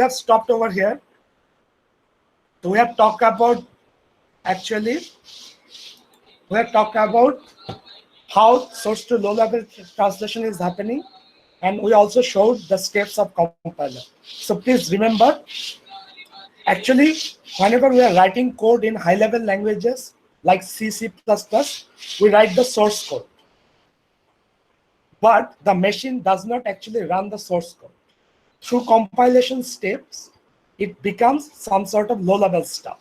have stopped over here. So we have talked about how source to low level translation is happening, and we also showed the steps of compiler. So please remember, actually, whenever we are writing code in high level languages like C, C++, we write the source code. But the machine does not actually run the source code. Through compilation steps, it becomes some sort of low-level stuff.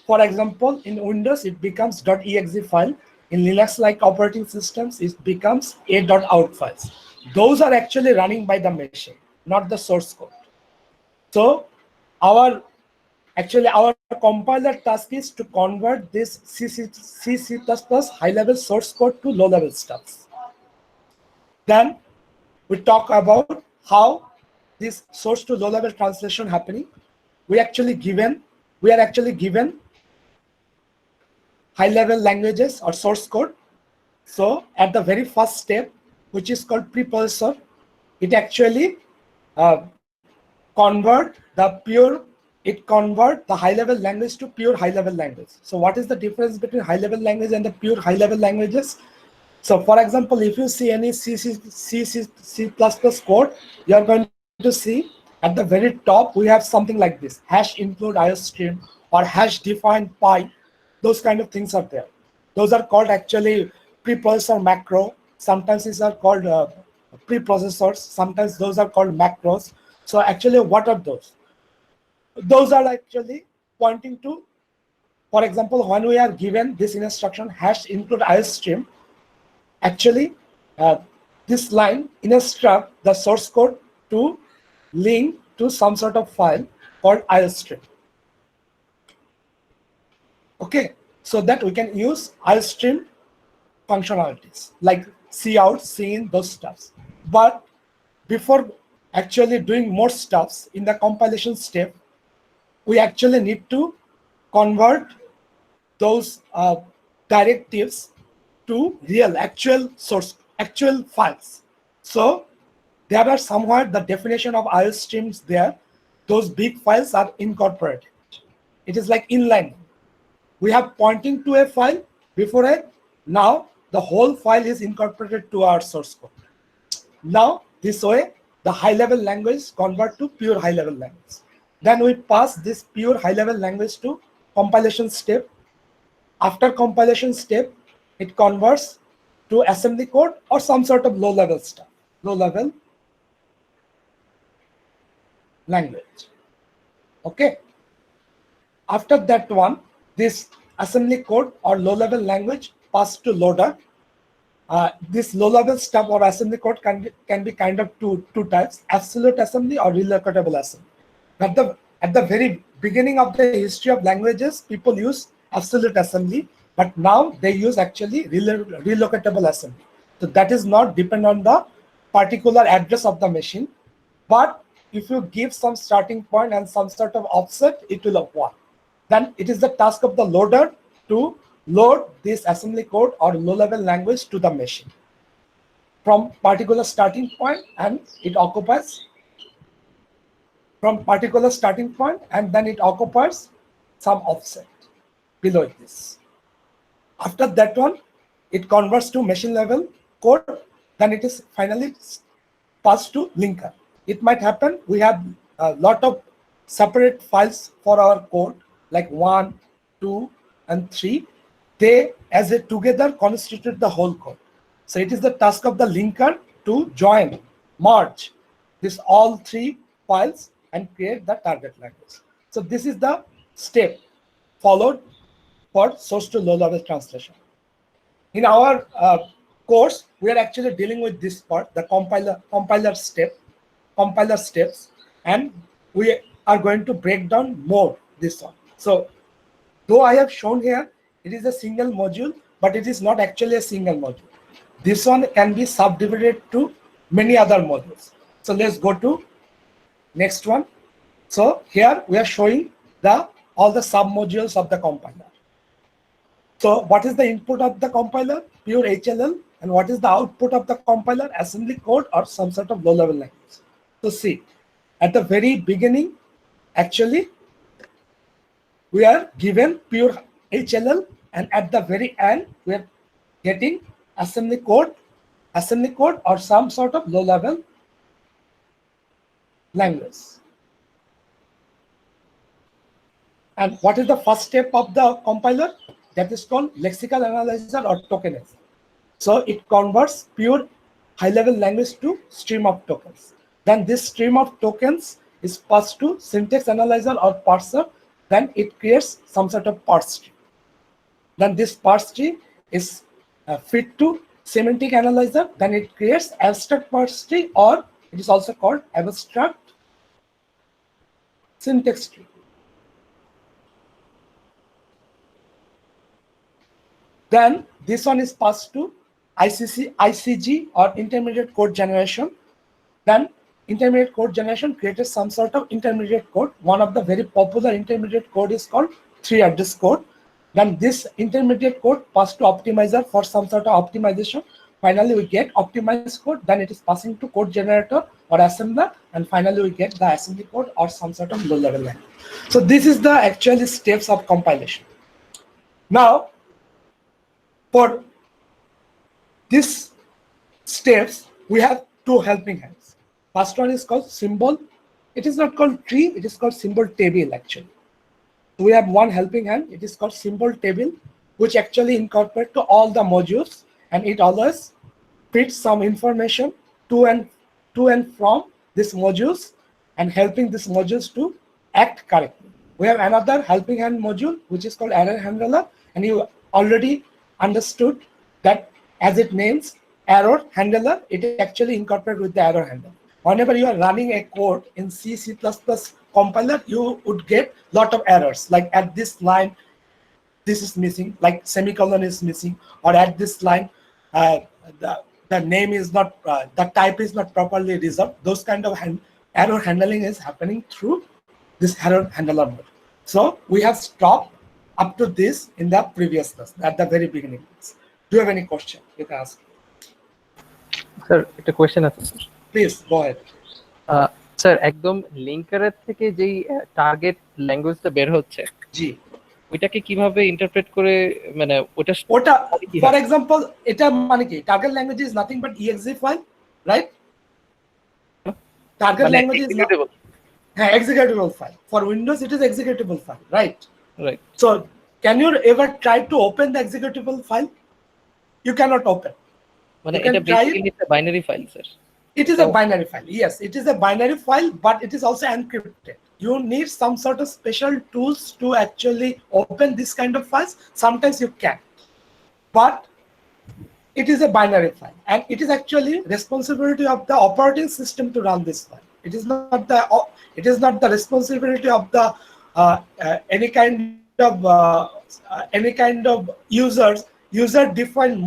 For example, in Windows, it becomes .exe file. In Linux-like operating systems, it becomes a.out files. Those are actually running by the machine, not the source code. So our compiler task is to convert this C++ high-level source code to low-level stuff. Then we talk about how this source to low-level translation happening. We are actually given high-level languages or source code. So at the very first step, which is called preprocessor, it actually convert the high-level language to pure high-level language. So what is the difference between high-level language and the pure high-level languages? So for example, if you see any C++ code, you are going to see at the very top, we have something like this: hash include iostream or hash define pi. Those kind of things are there. Those are called actually preprocessor macro. Sometimes these are called preprocessors. Sometimes those are called macros. So actually, what are those? Those are actually pointing to, for example, when we are given this instruction hash include iostream, actually this line instructs the source code to link to some sort of file called iostream. Okay, so that we can use iostream functionalities like cout, cin, those stuffs. But before actually doing more stuffs in the compilation step, we actually need to convert those directives to real actual files. So there are somewhere the definition of iostreams there. Those big files are incorporated. It is like inline. We have pointing to a file before it. Now the whole file is incorporated to our source code. Now this way the high-level language convert to pure high-level language. Then we pass this pure high-level language to compilation step. After compilation step, it converts to assembly code or some sort of low-level stuff, low-level language. Okay. After that one, this assembly code or low-level language passed to loader. This low-level stuff or assembly code can be kind of two types: absolute assembly or relocatable assembly. At the very beginning of the history of languages, people use absolute assembly, but now they use actually relocatable assembly. So that is not depend on the particular address of the machine, but if you give some starting point and some sort of offset, it will work. Then it is the task of the loader to load this assembly code or low-level language to the machine from particular starting point, and it occupies from particular starting point, and then it occupies some offset below this. After that one, it converts to machine level code, then it is finally passed to linker. It might happen we have a lot of separate files for our code, like 1, 2, and 3. They as a together constitute the whole code. So it is the task of the linker to join, merge this all 3 files and create the target language. So this is the step followed for source to low level translation. In our course, we are actually dealing with this part, the compiler steps, and we are going to break down more this one. So though I have shown here, it is a single module, but it is not actually a single module. This one can be subdivided to many other modules. So let's go to next one. So here we are showing all the sub-modules of the compiler. So what is the input of the compiler? Pure HLL. And what is the output of the compiler? Assembly code or some sort of low-level language. So see, at the very beginning, Actually, we are given pure HLL, and at the very end, we are getting assembly code or some sort of low-level language. And what is the first step of the compiler? That is called lexical analyzer or tokenizer. So it converts pure high-level language to stream of tokens. Then this stream of tokens is passed to syntax analyzer or parser. Then it creates some sort of parse tree. Then this parse tree is fed to semantic analyzer. Then it creates abstract parse tree, or it is also called abstract syntax tree. Then this one is passed to ICG or intermediate code generation. Then intermediate code generation created some sort of intermediate code. One of the very popular intermediate code is called 3-address code. Then this intermediate code passed to optimizer for some sort of optimization. Finally, we get optimized code. Then it is passing to code generator or assembler. And finally, we get the assembly code or some sort of low-level language. So this is the actual steps of compilation. Now, for these steps, we have two helping hands. First one is called symbol. It is not called tree, it is called symbol table actually. We have one helping hand, it is called symbol table, which actually incorporates to all the modules, and it always fits some information to and from these modules and helping these modules to act correctly. We have another helping hand module, which is called error handler, and you already understood that as it names error handler, it actually incorporates with the error handler. Whenever you are running a code in C++ compiler, you would get lot of errors, like at this line, this is missing, like semicolon is missing, or at this line, the name is not, the type is not properly reserved. Those kind of error handling is happening through this error handler mode. So we have stopped up to this in the previous class, at the very beginning. Do you have any question? You can ask. Sir, it's a question. Please go ahead. Sir, একদম লিঙ্কারের থেকে যেই target ল্যাঙ্গুয়েজটা বের হচ্ছে, জি, ওইটাকে কিভাবে interpret করে, মানে ওটা ফর এক্সাম্পল, এটা মানে কি, target language is nothing but exe file, right? Target language is হ্যাঁ, executable file. For Windows, it is executable file, right? Right. So, can you ever try to open the executable file? You cannot open. মানে এটা basically একটা binary file, sir. It is a binary file. Yes, it is a binary file, but it is also encrypted. You need some sort of special tools to actually open this kind of files. Sometimes you can, but it is a binary file, and it is actually responsibility of the operating system to run this file. It is not the responsibility of the any kind of user defined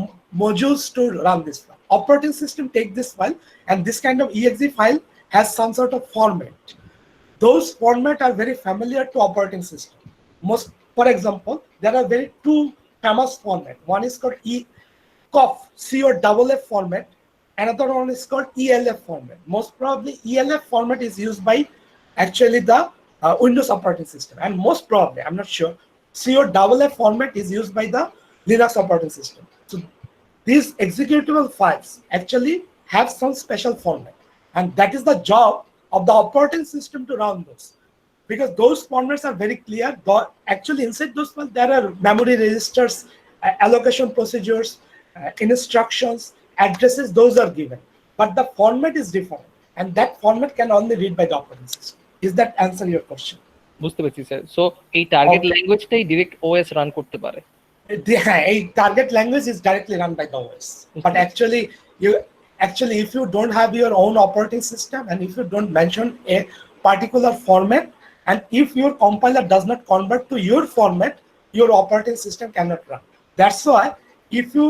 modules to run this file. Operating system take this file, and this kind of exe file has some sort of format. Those format are very familiar to operating system. For example, there are very two famous format. One is called COF, COFF format. Another one is called ELF format. Most probably ELF format is used by actually the Windows operating system, and most probably, I'm not sure, COFF format is used by the Linux operating system. So these executable files actually have some special format, and that is the job of the operating system to run those, because those formats are very clear. Actually, inside those files, there are memory registers, allocation procedures, instructions, addresses, those are given. But the format is different, and that format can only read by the operating system. Is that answer your question? বুঝতে পেরেছি sir. So এই target ল্যাঙ্গুয়েজটাই direct OS run করতে পারে। A target language is directly run by the OS, but actually, if you don't have your own operating system, and if you don't mention a particular format, and if your compiler does not convert to your format, your operating system cannot run. That's why if you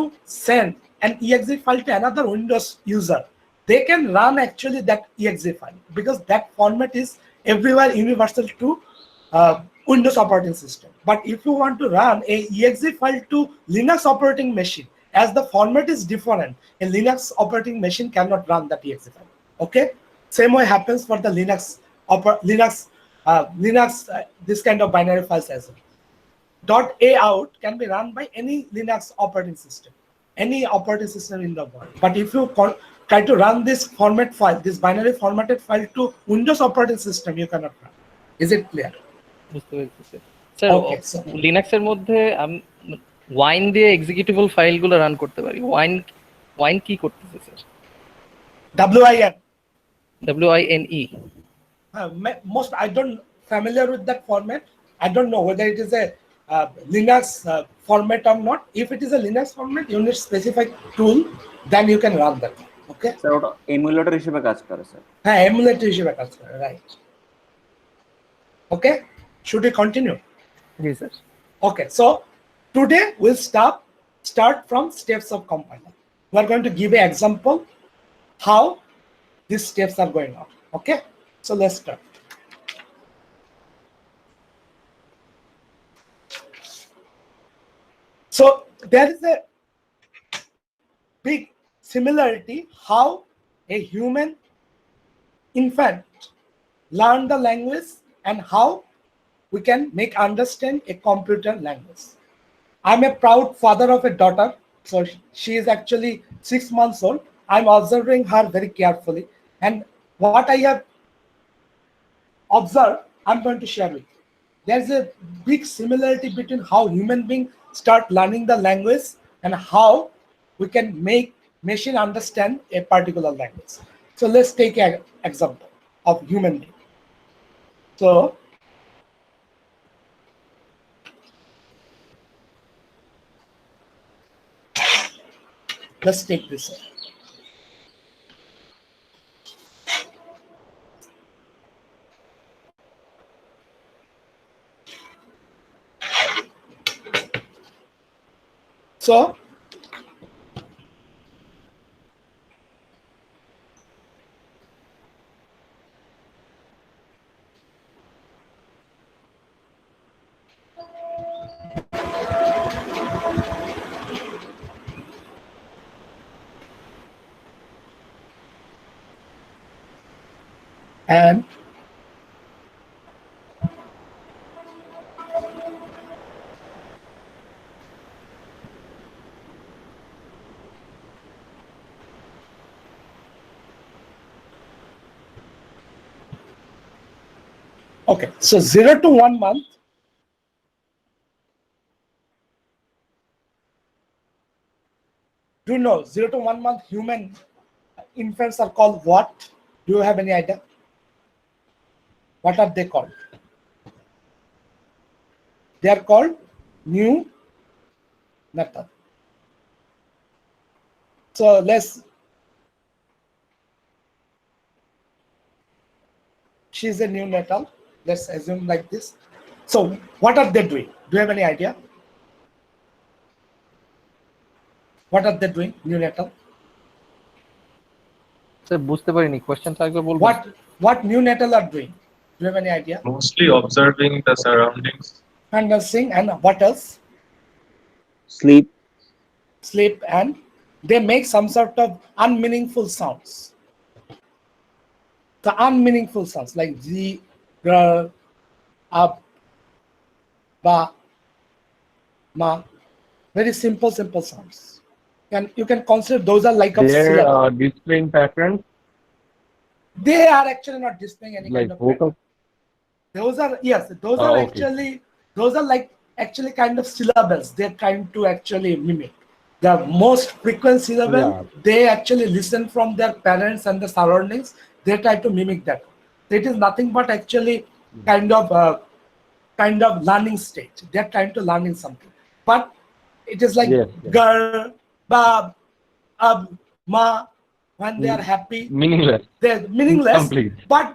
send an exe file to another Windows user, they can run actually that exe file, because that format is everywhere universal to Windows operating system. But if you want to run a exe file to Linux operating machine, as the format is different, a Linux operating machine cannot run that exe file. Okay, same way happens for the Linux Linux, this kind of binary files as well. .a out can be run by any Linux operating system, any operating system in the world. But if you try to run this format file, this binary formatted file to Windows operating system, you cannot run. Is it clear? বুঝতে পেরেছি sir. Sir Okay, so লিনাক্সের মধ্যে wine দিয়ে executable ফাইলগুলো run করতে পারি। Wine wine কি করতেছে sir? WIN. WINE। Most I don't familiar with that format. I don't know whether it is a Linux format or not. If it is a Linux format, you need specific tool, then you can run that. Okay. Sir ওটা emulator হিসেবে কাজ করে sir. হ্যাঁ, emulator হিসেবে কাজ করে, right? Okay. Should we continue? G sir. Okay. So today we'll start from steps of compiler. We are going to give an example how these steps are going on. Okay. So let's start. So there is a big similarity how a human infant learn the language and how we can make understand a computer language. I'm a proud father of a daughter. So she is actually 6 months old. I'm observing her very carefully. And what I have observed, I'm going to share with you. There's a big similarity between how human beings start learning the language and how we can make machine understand a particular language. So let's take an example of human being. So let's take this one. So and okay, so 0 to 1 month. Do you know 0 to 1 month human infants are called what? Do you have any idea? What are they called? They are called neonatal. So she's a neonatal. Let's assume like this. So what are they doing? Do you have any idea? What are they doing, neonatal? Sir বুঝতে পারিনি, কোশ্চেনটা একবার বলবেন? What neonatal are doing? Do you have any idea? Mostly observing the surroundings. And nursing, and what else? Sleep, and they make some sort of unmeaningful sounds. The unmeaningful sounds like z, gr, up, ba, ma. Very simple sounds. And you can consider those are like They're displaying patterns they are actually not displaying any like kind of vocal. pattern. Those are, yes, those are Okay. actually, those are like actually kind of syllables they're trying to actually mimic. The most frequent syllable, Yeah. they actually listen from their parents and the surroundings. They try to mimic that. It is nothing but actually kind of learning stage. They're trying to learning something. But it is like Yes, yes. gar, bab, ab, ma. When they are happy, Meaningless. they're meaningless, Complete. but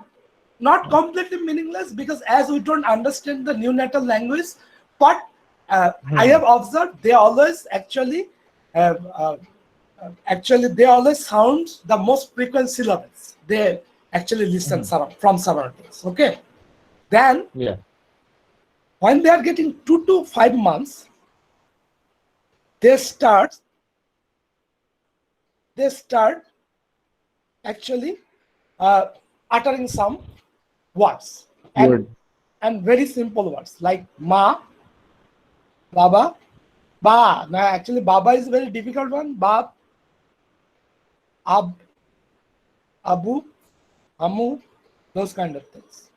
not completely meaningless, because as we don't understand the neonatal language, but I have observed they always actually they always sound the most frequent syllables. They actually listen from surroundings. Okay, then Yeah. when they are getting 2 to 5 months, they start actually uttering some words. And Word. and very simple words like ma, baba, ba. Now actually baba is a very difficult one. Bab, ab, abu, amu, those kind of things.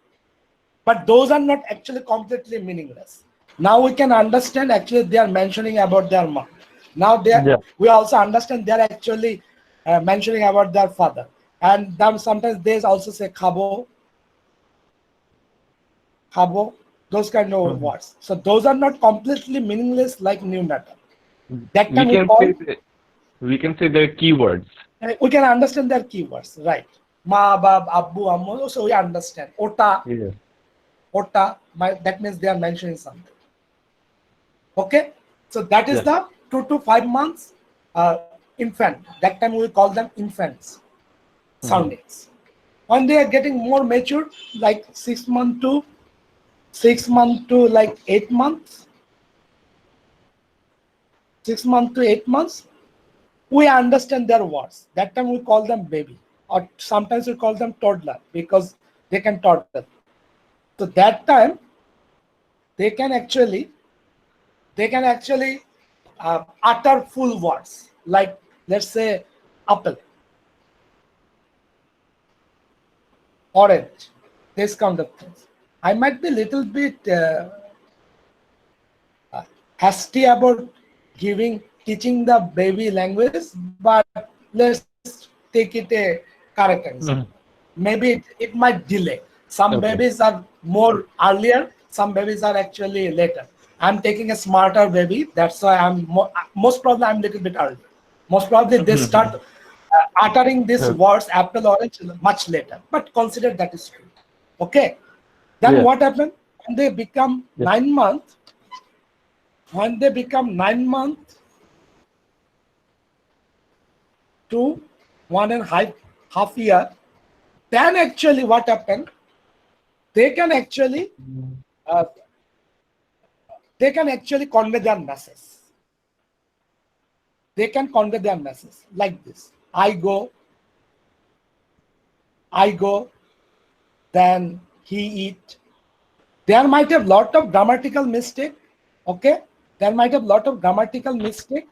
But those are not actually completely meaningless. Now we can understand actually they are mentioning about their mom. Now we also understand they are actually mentioning about their father. And then sometimes they also say khabo, khabo, those kind of words. So those are not completely meaningless like neonatal. That time we can say they're keywords. we can understand their keywords, right? Ma, bab, abbu, ammu, so we understand. Ota, Yes. ota, that means they are mentioning something. Okay, so that is the 2 to 5 months infant. That time we call them infants soundings. When they are getting more mature, like 6 months to like 8 months, 6 months to 8 months, we understand their words. That time we call them baby, or sometimes we call them toddler because they can toddle. So that time they can actually utter full words, like let's say apple, orange, this kind of things. I might be a little bit hasty about teaching the baby language, but let's take it a correct answer. Maybe it might delay. Some babies are more earlier, some babies are actually later. I'm taking a smarter baby, that's why I'm most probably I'm a little bit early. Most probably they start uttering these words apple, orange much later, but consider that is true. Okay, then what happened when they become 9 months? When they become 9 months to 1.5 year, then actually what happened? They can actually convey their message. They can convey their message like this: I go, then he eat. There might have lot of grammatical mistake. Okay, there might have lot of grammatical mistake.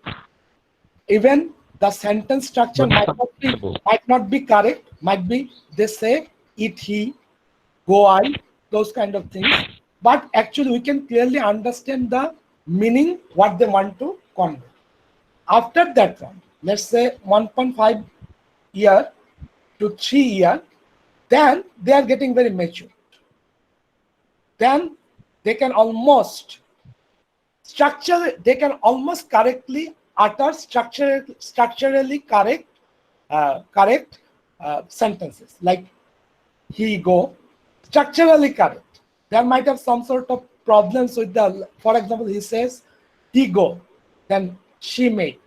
Even the sentence structure might not be correct. Might be they say eat he, go I, those kind of things. But actually we can clearly understand the meaning, what they want to convey. After that one, let's say 1.5 year to 3 year, then they are getting very mature. Then they can almost correctly utter structurally correct sentences, like he go, structurally correct. There might have some sort of problems with for example, he says he go, then she make,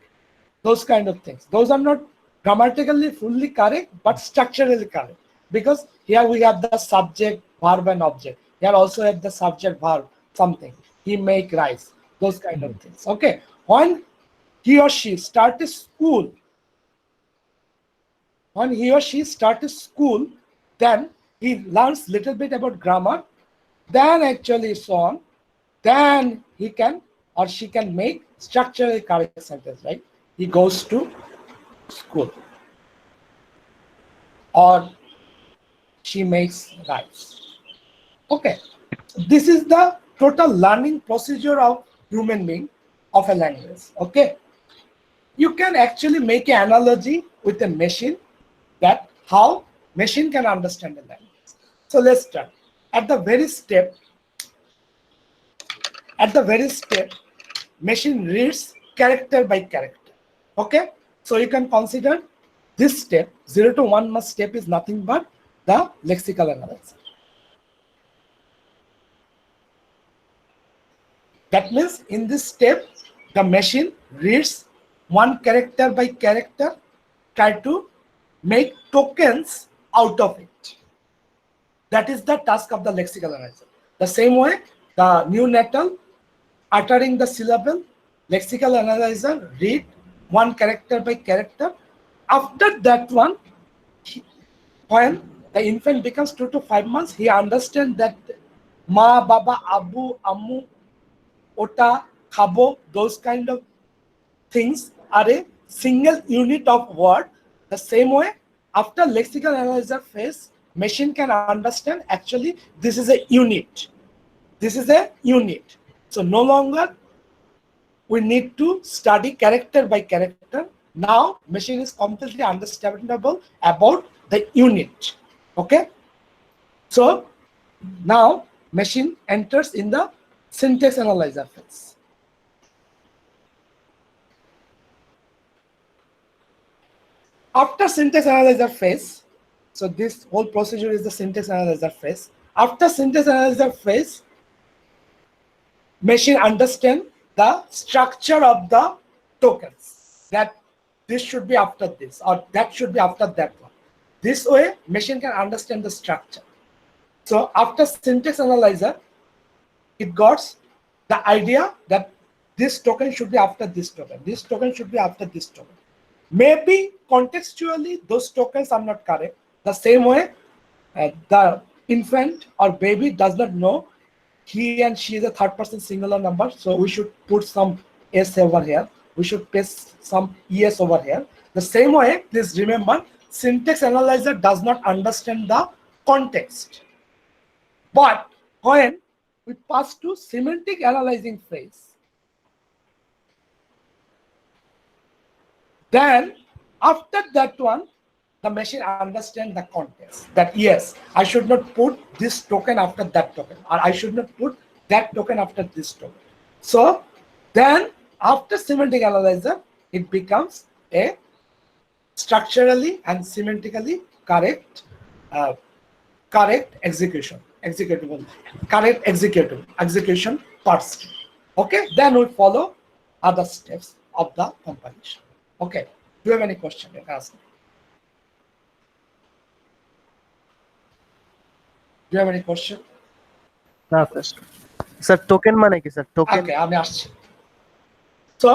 those kind of things. Those are not grammatically fully correct, but structurally correct, because here we have the subject, verb, and object. Here also have the subject, verb, something. He make rice, those kind of things. Okay, when he or she started school, then he learns little bit about grammar, then actually so on, then he can or she can make structurally correct sentence, right? He goes to school, or she makes rice. Okay, this is the total learning procedure of human being of a language. Okay, you can actually make an analogy with a machine, that how machine can understand a language. So let's start at the very step. Machine reads character by character. Okay, so you can consider this step 0 to 1 month step is nothing but the lexical analysis. That means in this step, the machine reads one character by character, try to make tokens out of it. That is the task of the lexical analyzer. The same way, the neonatal uttering the syllable, lexical analyzer read one character by character. After that one, when the infant becomes 2 to 5 months, he understands that ma, baba, abu, ammu, ota, khabo, those kind of things are a single unit of word. The same way, after lexical analyzer phase, machine can understand actually this is a unit. This is a unit. So no longer we need to study character by character. Now machine is completely understandable about the unit. Okay. So now machine enters in the syntax analyzer phase. After syntax analyzer phase, so this whole procedure is the syntax analyzer phase. After syntax analyzer phase, machine understand the structure of the tokens, that this should be after this or that should be after that one. This way, machine can understand the structure. So after syntax analyzer, it got the idea that this token should be after this token. This token should be after this token. Maybe contextually those tokens are not correct. The same way the infant or baby does not know he and she is a third person singular number, so we should put some s over here. We should paste some es over here. The same way, please remember, syntax analyzer does not understand the context. But when we pass to semantic analyzing phase, then after that one, the machine understands the context, that yes, I should not put this token after that token, or I should not put that token after this token. So then after semantic analyzer, it becomes a structurally and semantically correct execution first. Okay, then we follow other steps of the compilation. Okay, do you have any question? You can ask me. Do you have any question? না sir sir token মানে কি sir token Okay, আমি আসছি. So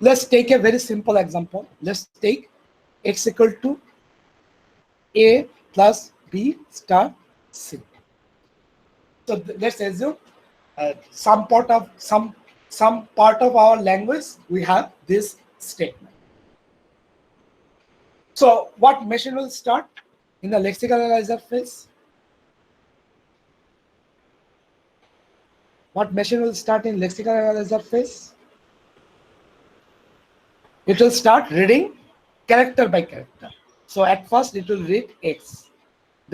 let's take a very simple example. Let's take x equal to a plus b star c. So let's assume some part of our language we have this statement. So what machine will start in the lexical analyzer phase? What machine will start in lexical analyzer phase? It will start reading character by character. So at first it will read x,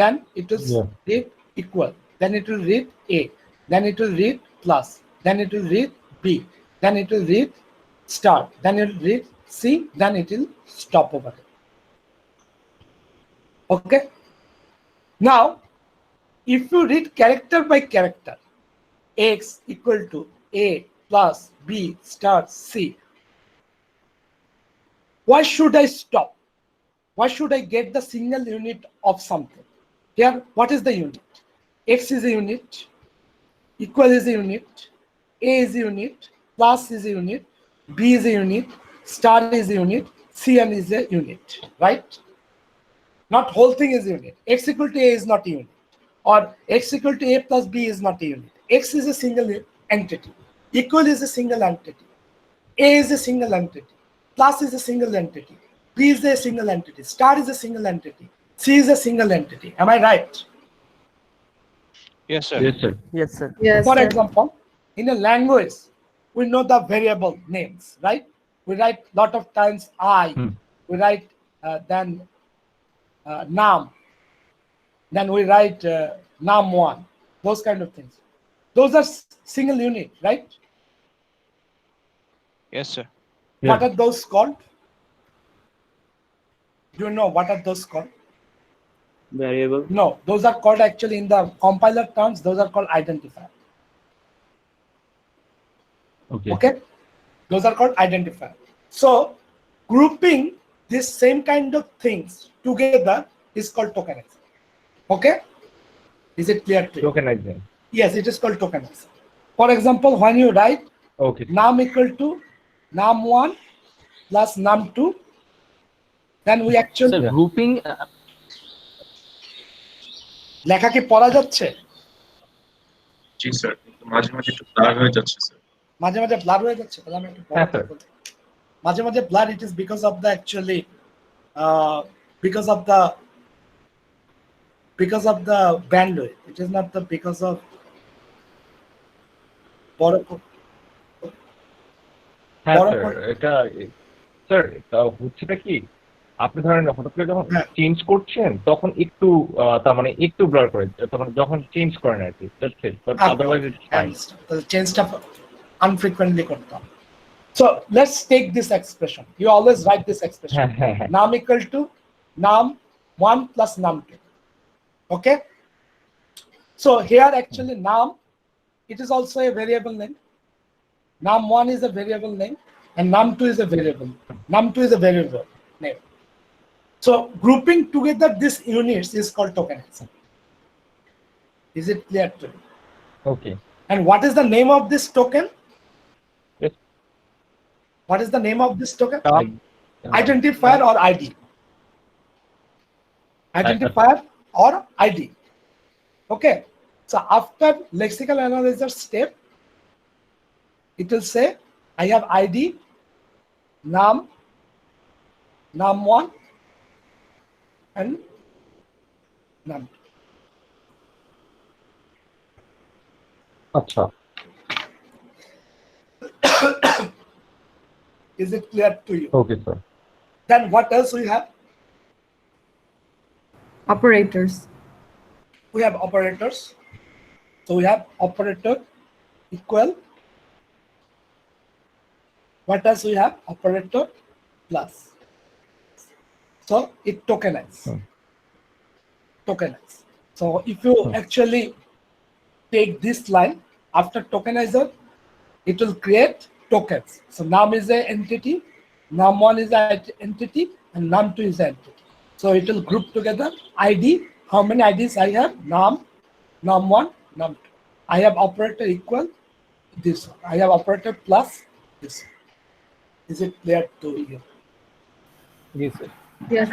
then it will read equal, then it will read a, then it will read plus, then it will read b, then it will read star, then it will read c, then it will stop over here. Okay. Now, if you read character by character, x equal to a plus b star c, why should I stop? Why should I get the single unit of something? Here, what is the unit? X is a unit, equal is a unit, a is a unit, plus is a unit, b is a unit, star is a unit, cn is a unit, right? Not whole thing is a unit. X equal to a is not a unit, or x equal to a plus b is not a unit. X is a single entity, equal is a single entity, a is a single entity, plus is a single entity, b is a single entity, star is a single entity, c is a single entity. Am I right? Yes, sir. Yes, sir. Yes sir Yes, For sir. example, in a language, we know the variable names, right? We write lot of times I, we write then nam, then we write nam1, those kind of things. Those are single unit, right? Yes, sir. What are those called? Do you know what are those called? Variable. No, those are called actually in the compiler terms, those are called identifier. Okay. Okay, those are called identifier. So grouping this same kind of things together is called tokenizing. Okay, is it clear to you? Tokenizing. Yes, it is called tokenizing. For example, when you write Okay. num equal to num1 plus num2, then we actually sir grouping লেখা কি পড়া যাচ্ছে? জি sir, কিন্তু মাঝে মাঝে একটু blur হয়ে যাচ্ছে স্যার। মাঝে মাঝে ব্লার হয়ে যাচ্ছে, তাহলে আমি একটু বড় হ্যাঁ, করে স্যার। বলি। মাঝে মাঝে blur, it is because of the actually because of the bandwidth. It is not the because of বড় হ্যাঁ বড় স্যার, করে- এটা স্যার হচ্ছেটা কি, আপনি ধরেন হঠাৎ করে যখন হ্যাঁ। চেঞ্জ করছেন তখন একটু তার মানে একটু ব্লার করে, তখন যখন চেঞ্জ করেন আর কি, বাট আদারওয়াইজ ইটস ফাইন। তাহলে চেঞ্জটা unfrequently করতাম। So let's take this expression. You always write this expression. হ্যাঁ হ্যাঁ হ্যাঁ Num equal to num1 plus num2. Okay. So here actually num, it is also a variable name. Num1 is a variable name and num2 is a variable. Num2 is a variable name. So grouping together these units is called tokenization. Is it clear to you? Okay. And what is the name of this token? Yes. What is the name of this token? Uh, Identifier or ID. Identifier or ID. Okay. So after lexical analyzer step, it will say I have ID, num1 and num2. আচ্ছা। Is it clear to you? Okay sir. Then what else we have? Operators. We have operators. So we have operator equal. What else we have? Operator plus. So it tokenizes. Tokenize. So if you actually take this line after tokenizer, it will create tokens. So num is an entity, num1 is an entity, and num2 is an entity. So it will group together ID. How many IDs I have? Num1, num2. I have operator equal this one. I have operator plus this one. Is it clear to you? জি sir. Yes.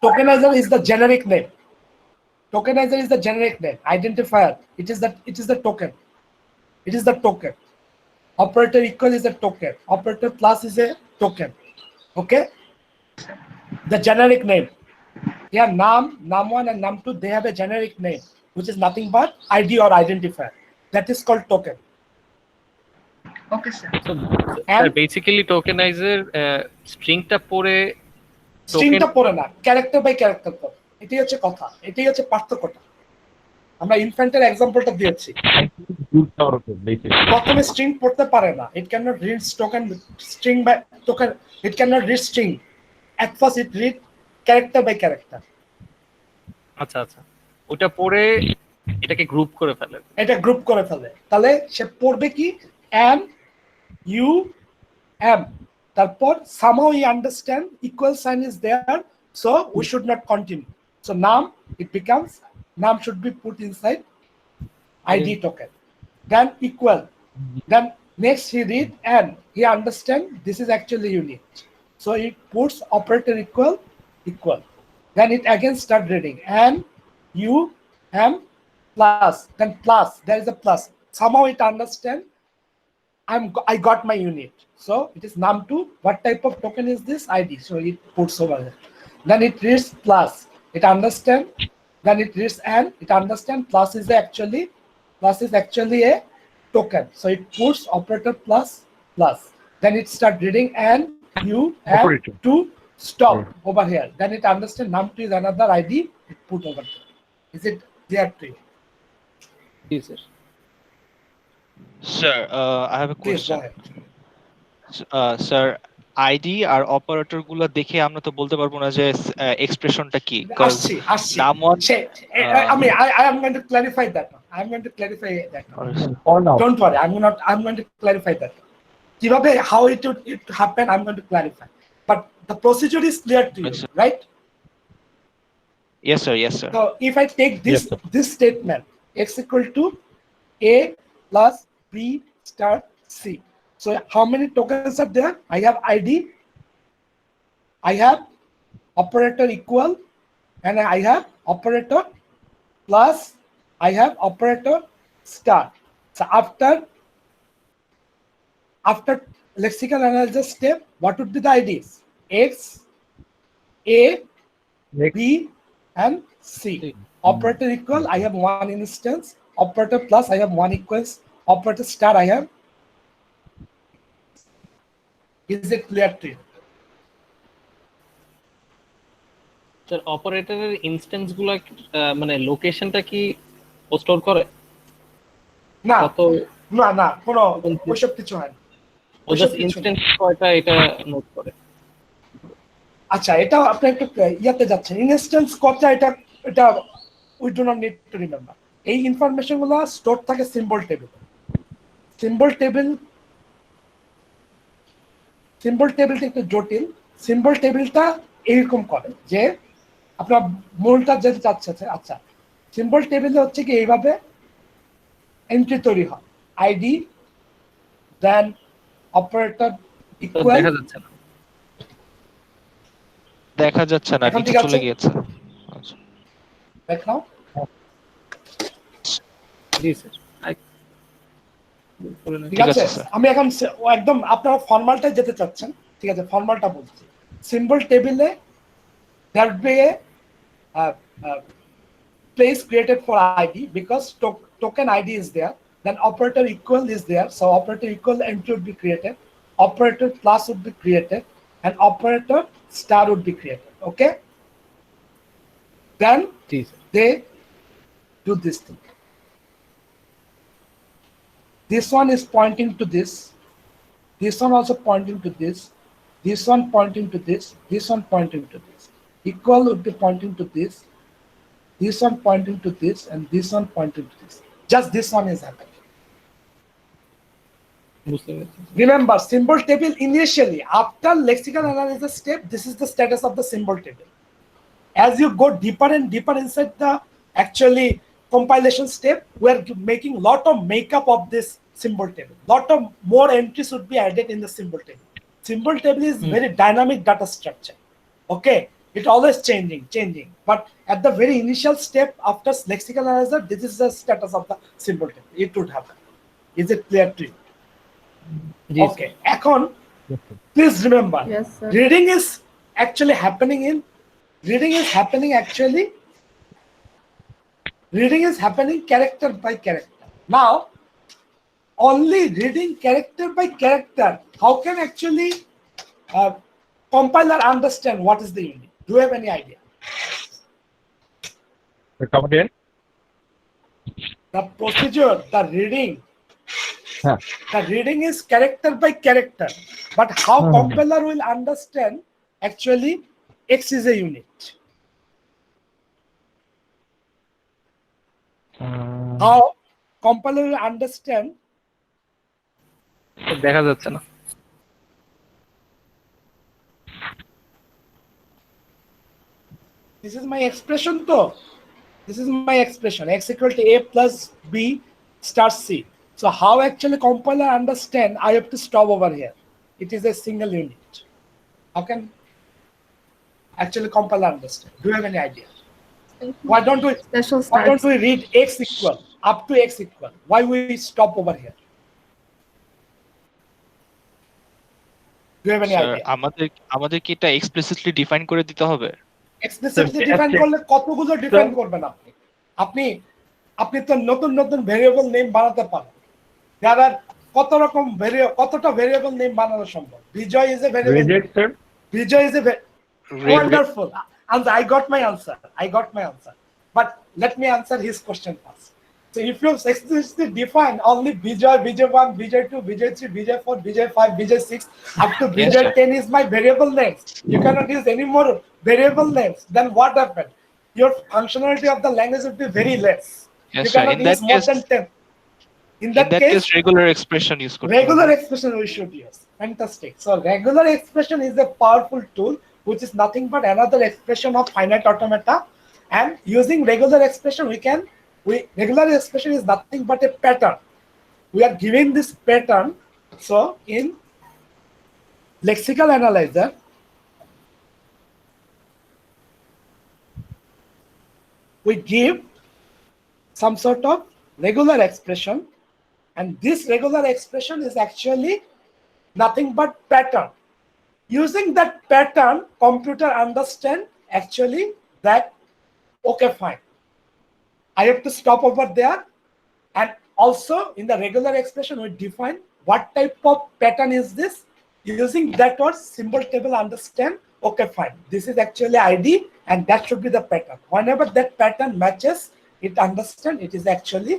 Tokenizer is the generic name. Tokenizer is the generic name. Identifier. It is the token. It is the token. Operator equal is a token. Operator plus is a token. Okay? The generic name. Yeah, num1 and num2, they have a generic name, which is nothing but ID or identifier. That is called token. Okay, sir. Sir basically tokeniser স্ট্রিংটা পড়ে স্ট্রিংটা পড়ে না, character by character পড়ে। এটাই হচ্ছে কথা, এটাই হচ্ছে পার্থক্যটা। আমরা ইনফ্যান্টের এক্সাম্পলটা দিয়েছি। প্রথমে স্ট্রিং পড়তে পারে না, it cannot read token string by token, it cannot read string. At first it read character by character. আচ্ছা আচ্ছা, ওটা পড়ে এটাকে গ্রুপ করে ফেলে। এটা গ্রুপ করে ফেলে, তাহলে সে পড়বে কি m u m, তারপর somehow he understand equal sign is there, so we should not continue. So num, it becomes num should be put inside ID token, then equal, then next he read and he understand this is actually unit, so it puts operator equal, then it again start reading and u m plus, then plus, there is a plus, somehow it understand I got my unit, so it is num2. What type of token is this? ID, so it puts over there, then it reads plus, it understand, then it reads and it understand plus is actually a token, so it puts operator plus, then it start reading and you have Operator. to stop over here, then it understand num2 is another ID, it put over there. Is it clear to you? জি sir. Sir, I have a Please go question. ahead. Sir, ID আর operator গুলো দেখে আমরা তো বলতে পারবো না যে এক্সপ্রেশনটা কি, কারণ আসছি নাম1 I am going to clarify that now. I am going to clarify that now. Don't worry, I'm going to clarify that. কিভাবে how it would happen, I'm going to clarify, but the procedure is clear to you, Yes, sir. right? yes sir. So if I take Yes, sir. this statement, x equal to a plus b star c, so how many tokens are there? I have ID, I have operator equal, and I have operator plus I have operator star. So after lexical analysis step, what would be the IDs? X, A, B, and C. Operator equal, I have one instance. Operator plus, I have one equals. Operator star, I have. Is it clear to you? Sir অপারেটরের instance গুলো মানে লোকেশনটা কি store করে না কত না কোনো ওইসব কিছু হয় না। ও জাস্ট ইনস্ট্যান্স কয়টা এটা নোট করে? আচ্ছা, এটা আপনি একটু ইয়াতে যাচ্ছেন, ইনস্ট্যান্স কতটা, এটা we do not need to remember. এই ইনফরমেশন গুলো স্টোর থাকে সিম্বল টেবিল। সিম্বল টেবিলটা একটু জটিল। সিম্বল টেবিলটা এইরকম করে যে আপনার মূলটা যেতে চাচ্ছে। আচ্ছা, সিম্বল টেবিলে হচ্ছে কি এইভাবে এন্ট্রি তৈরি হয়, আইডি দেন অপারেটর ইকুয়াল। দেখা যাচ্ছে না, দেখা যাচ্ছে না, এখন নিচে ঠিক চলে আছে? গিয়েছে। আচ্ছা। দেখাও। জি স্যার। ঠিক আছে, আমি এখন একদম আপনারা ফর্মালটা যেতে চাচ্ছেন, ঠিক আছে, ফর্মালটা বলছি। সিম্বল টেবিলে there would be a place created for ID because token ID is there, then operator equal is there, so operator equal entry would be created, operator plus would be created, and operator star would be created. Okay, then G sir. they do this thing. This one is pointing to this one also pointing to this one pointing to this one pointing to this. Equal would be pointing to this one pointing to this, and this one pointing to this. Just this one is happening. বুঝতে পেরেছি। Remember, symbol table initially, after lexical analysis step, this is the status of the symbol table. As you go deeper and deeper inside the actually compilation step, we are making lot of makeup of this symbol table. Lot of more entries would be added in the symbol table. Symbol table is very dynamic data structure. Okay, it always changing. But at the very initial step after lexical analysis, this is the status of the symbol table. It would happen. Is it clear to you? জি sir. Okay. এখন, please remember, Yes, sir. reading is actually happening character by character. Now, only reading character by character, how can actually compiler understand what is the unit? Do you have any idea? Come again? The procedure, the reading, Huh. the reading is character by character, but how compiler will understand actually X is a unit? How compiler will understand? দেখা যাচ্ছে না। This is my expression though. This is my expression. X equal to A plus B star C. So how actually compiler understand I have to stop over here? It is a single unit. How can actually compiler understand? Do you have any idea? Why don't Special we starts. read X equal up to X equal? Why we stop over here? Do you have any sir, idea? আমাদের কি এটা explicitly define করে দিতে হবে? Explicitly define করলে কতগুলো define করবেন আপনি আপনি তো নতুন ভেরিয়েবল নেম বানাতে পারেন। যারা কতটা ভেরিয়েবল নেম বানানো সম্ভব? Bijoy is a variable. Reject, sir. Bijoy is a wonderful answer. I got my answer. But let me answer his question first. So if you explicitly define only Bijoy, Bijoy 1, Bijoy 2, Bijoy 3, Bijoy 4, Bijoy 5, Bijoy 6, up to Bijoy sir. 10 is my variable names. You cannot use any more variable names. Then what happened? Your functionality of the language would be very less. Yes, You sir. cannot In that use more case- than 10. In In that that case, case, regular expression use করতে হবে। regular expression we should use. Fantastic. So regular expression is a powerful tool which is nothing but another expression of finite automata, and using regular expression regular expression is nothing but a pattern. We are giving this pattern. So in lexical analyzer, we give some sort of regular expression, and this regular expression is actually nothing but pattern. Using that pattern, computer understand actually that, okay, fine, I have to stop over there. And also in the regular expression, we define what type of pattern is this. Using that word, symbol table understand, okay, fine, this is actually ID and that should be the pattern. Whenever that pattern matches, it understand it is actually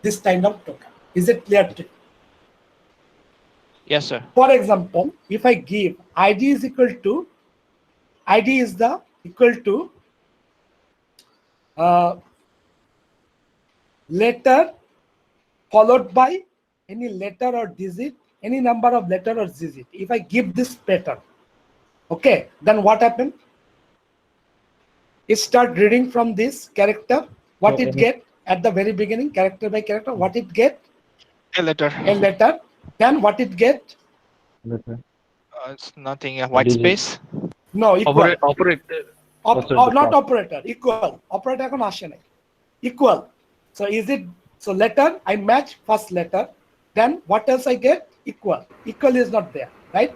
this kind of token. Is it clear to you? Yes, sir. For example, if I give ID is equal to letter followed by any letter or digit, any number of letter or digit. If I give this pattern, okay, then what happens? It start reading from this character, what So it get at the very beginning, character by character, what it get, A letter. a letter, then what it get, It's nothing. A white Digit. space. no, equal. Operator. Not operator, equal. Operator এখন আসে নাই. Equal. So is it, so letter, I match first letter, then what else I get? Equal. Equal is not there, right?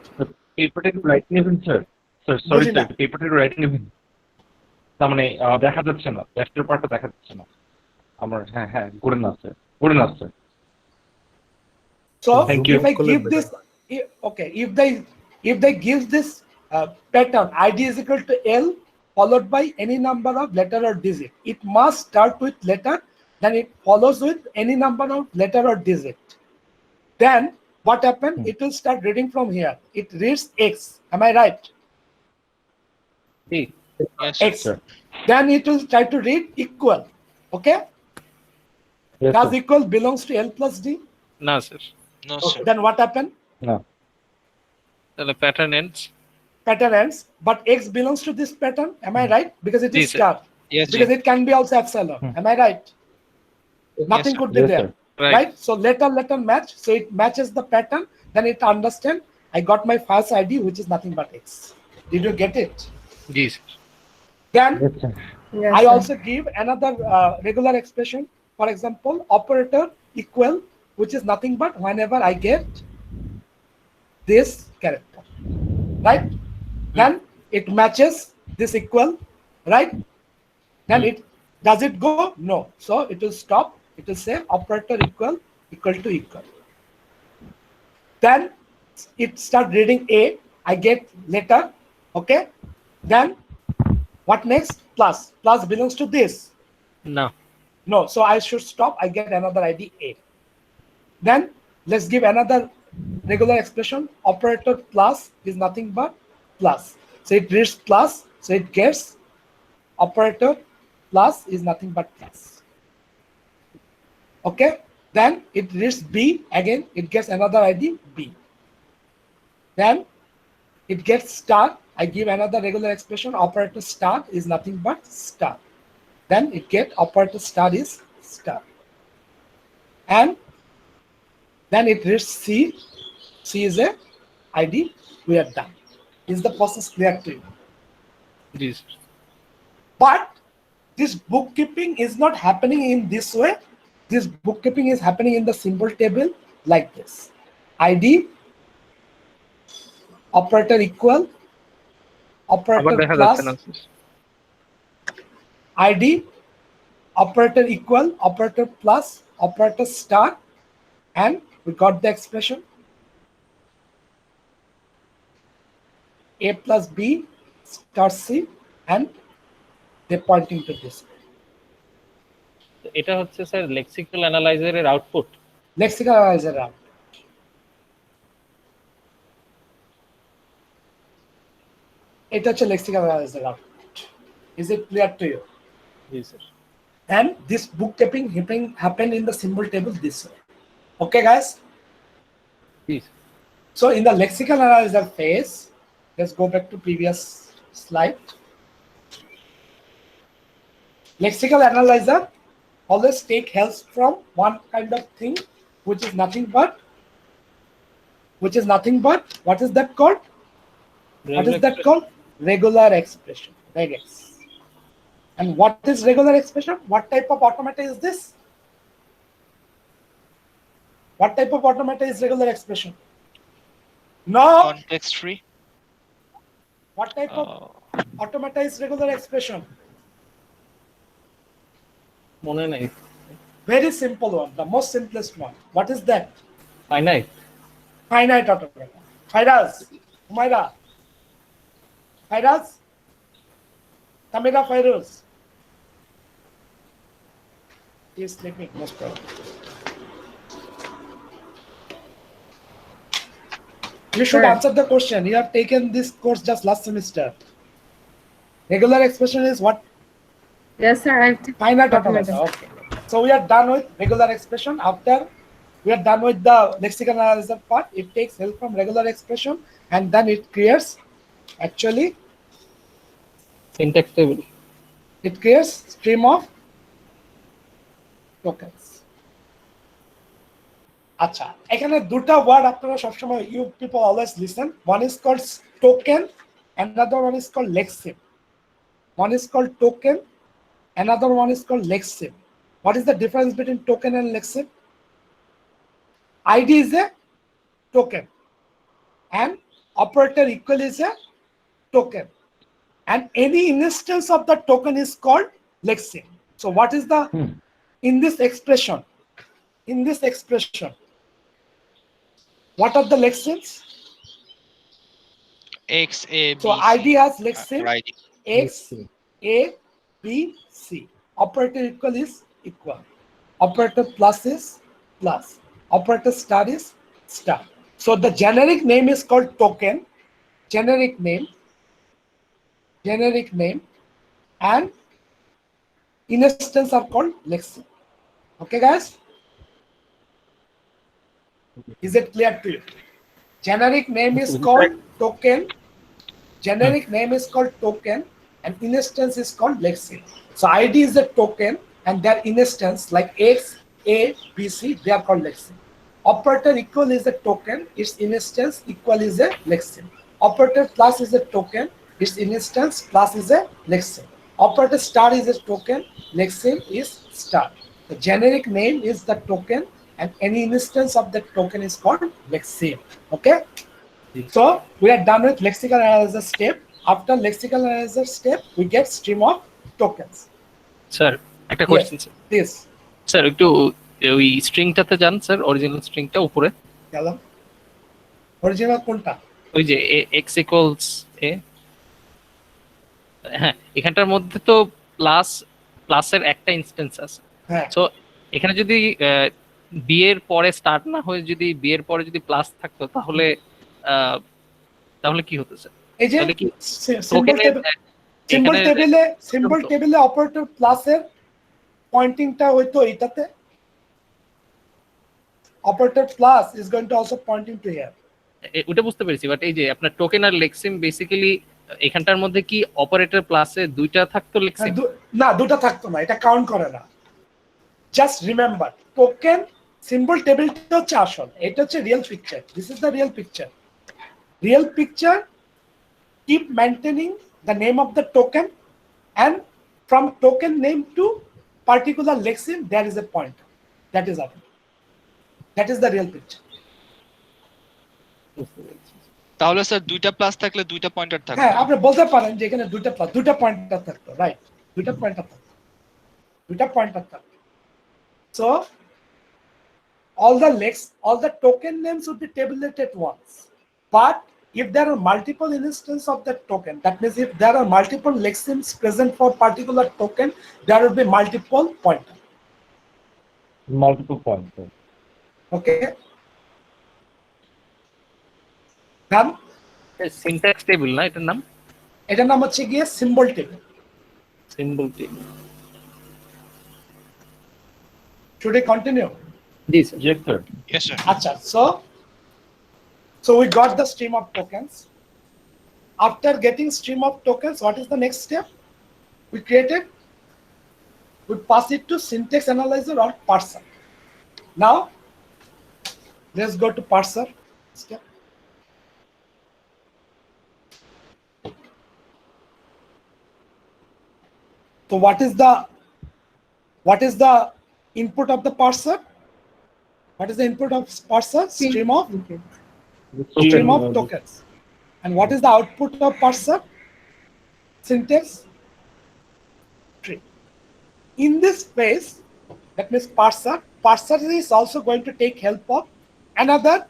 পেপারটা একটু right নেবেন sir sorry বুঝি না। Sir পেপারটা একটু রাইট নেবেন তার মানে দেখা যাচ্ছে না লেফটের পার্টটা দেখা যাচ্ছে না আমার হ্যাঁ গুড না sir So Thank you. if I give this, okay, if they give this pattern, ID is equal to L followed by any number of letter or digit. It must start with letter, then it follows with any number of letter or digit. Then what happened? It will start reading from here. It reads X. Am I right? Yes. X. Sure. Then it will try to read equal. Okay? Yes, Does sir. equal belongs to L plus D? না sir, No, Okay. sir. Then what happened? না তাহলে pattern ends. Pattern ends, but X belongs to this pattern. Am I right? Because it is Yes, sir. star. Yes, Because sir. it can be also epsilon. Am I right? Nothing sir. could be Yes, there. sir. Right? So letter match. So it matches the pattern. Then it understand. I got my first ID, which is nothing but X. Did you get it? G sir. Then Yes, sir. Yes, I sir. also give another regular expression. For example, operator equal, which is nothing but whenever I get this character, right? Then it matches this equal, right? Then it does it go? No. So it will stop. It will say operator equal to equal. Then it start reading A. I get letter. Okay. Then what next? Plus. Plus belongs to this. না, No. So I should stop. I get another ID A. Then let's give another regular expression. Operator plus is nothing but plus. So it reads plus. So it gets operator plus is nothing but plus. Okay. Then it reads B. Again, it gets another ID B. Then it gets star. I give another regular expression. Operator star is nothing but star. Then it get operator star is star. And then it reads C. C is a ID. We are done. Is the process clear to you? জি sir. But this bookkeeping is not happening in this way. This bookkeeping is happening in the symbol table like this. ID, operator equal, আবার operator দেখা plus, যাচ্ছে না sir. ID, operator equal, operator plus, operator star, and we got the expression A plus B star C, and they pointing to this. এটা হচ্ছে sir lexical অ্যানালাইজারের output. Lexical analyzer out. এটা হচ্ছে lexical analyzer output. Is it clear to you? জি sir. And this bookkeeping happened in the symbol table this way. Okay, guys? G sir. So in the lexical analyzer phase, let's go back to previous slide. Lexical analyzer always take help from one kind of thing, which is nothing but, what is that called? What is that called? Regular expression, regex. And what is regular expression? What type of automata is this? What type of automata is regular expression? No. Context free. What type of automata is regular expression? মনে নাই Very simple one, the most simplest one. What is that? finite. Finite automata. Firas, Umaira. Firas, Tamira Fairuz. He is sleeping, most probably. You should Correct. answer the question. You have taken this course just last semester. Regular expression is what? Yes, sir. I've Finite automata. Okay. So we are done with regular expression. After we are done with the lexical analysis part, it takes help from regular expression and then it creates actually syntax table it creates stream of tokens. আচ্ছা এখানে দুটো word আপনারা সবসময় you people always listen. One is called token, another one is called lexeme. One is called token, another one is called lexeme. What is the difference between token and lexeme? ID is a token and operator equal is a token, and any instance of the token is called lexeme. So what is the in this expression? In this expression, what are the lexemes? X A B. So ID has lexeme Right. X A B C. Operator equal is equal. Operator plus is plus. Operator star is star. So the generic name is called token. Generic name, and instance are called lexeme. Okay, guys? Is it clear to you? Generic name is called token. Generic name is called token, and instance is called lexeme. So ID is a token, and their instance like X, A, B, C, they are called lexeme. Operator equal is a token, its instance equal is a lexeme. Operator plus is a token, its instance plus is a lexeme. Operator star is a token, lexeme is star. The generic name is the token, and any instance of that token is called lexeme. Okay? So we are done with lexical analysis step. After lexical analysis step, we get stream of tokens. Sir একটা Yes. Question sir This. Sir একটু ওই স্ট্রিংটাতে যান sir original স্ট্রিংটা উপরে গেলাম original কোনটা? ওই যে x equals এ হ্যাঁ এখানটার মধ্যে তো প্লাসের একটা ইনস্ট্যান্স আছে হ্যাঁ সো এখানে যদি বি এর পরে স্টার্ট না হয়ে যদি বি এর পরে যদি প্লাস থাকতো তাহলে তাহলে কি হতো স্যার এই যে তাহলে কি সিম্বল এখানে টেবিলে অপারেটর প্লাসের পয়েন্টিংটা হইতো এইটাতে operator plus is going to also pointing to here ওটা বুঝতে পেরেছি বাট এই যে আপনার টোকেন আর লেক্সিম বেসিক্যালি এখানটার মধ্যে কি অপারেটর প্লাসে দুইটা থাকতো লেক্সিম না দুটো থাকতো না এটা কাউন্ট করে না জাস্ট রিমেম্বার টোকেন সিম্বল টেবিলটা হচ্ছে আসল এটা হচ্ছে real picture this is the real picture keep maintaining the name of the token, and from token name to particular lexeme there is a pointer that is up. That is the real picture. তাহলে sir দুইটা plus থাকলে দুইটা pointer থাকবে হ্যাঁ আপনি বলতে পারেন যে এখানে দুইটা প্লাস দুইটা পয়েন্টার থাকতো রাইট দুইটা পয়েন্টার থাকতো so all the token names would be tabulated once, but if there are multiple instances of that token, that means if there are multiple lexemes present for particular token, there will be multiple pointers. Multiple points. Okay. Done? Syntax table না এটার নাম এটার নাম হচ্ছে গিয়ে symbol table symbol table Should I continue? G sir Yes, sir. Yes, sir. Acha, so we got the stream of tokens. After getting stream of tokens, what is the next step? We pass it to syntax analyzer or parser. Now, let's go to parser step. So what is the input of the parser? What is the input of parser? Stream of Okay. stream of Token, tokens. And what is the output of parser? Syntax tree. In this space, that means parser is also going to take help of another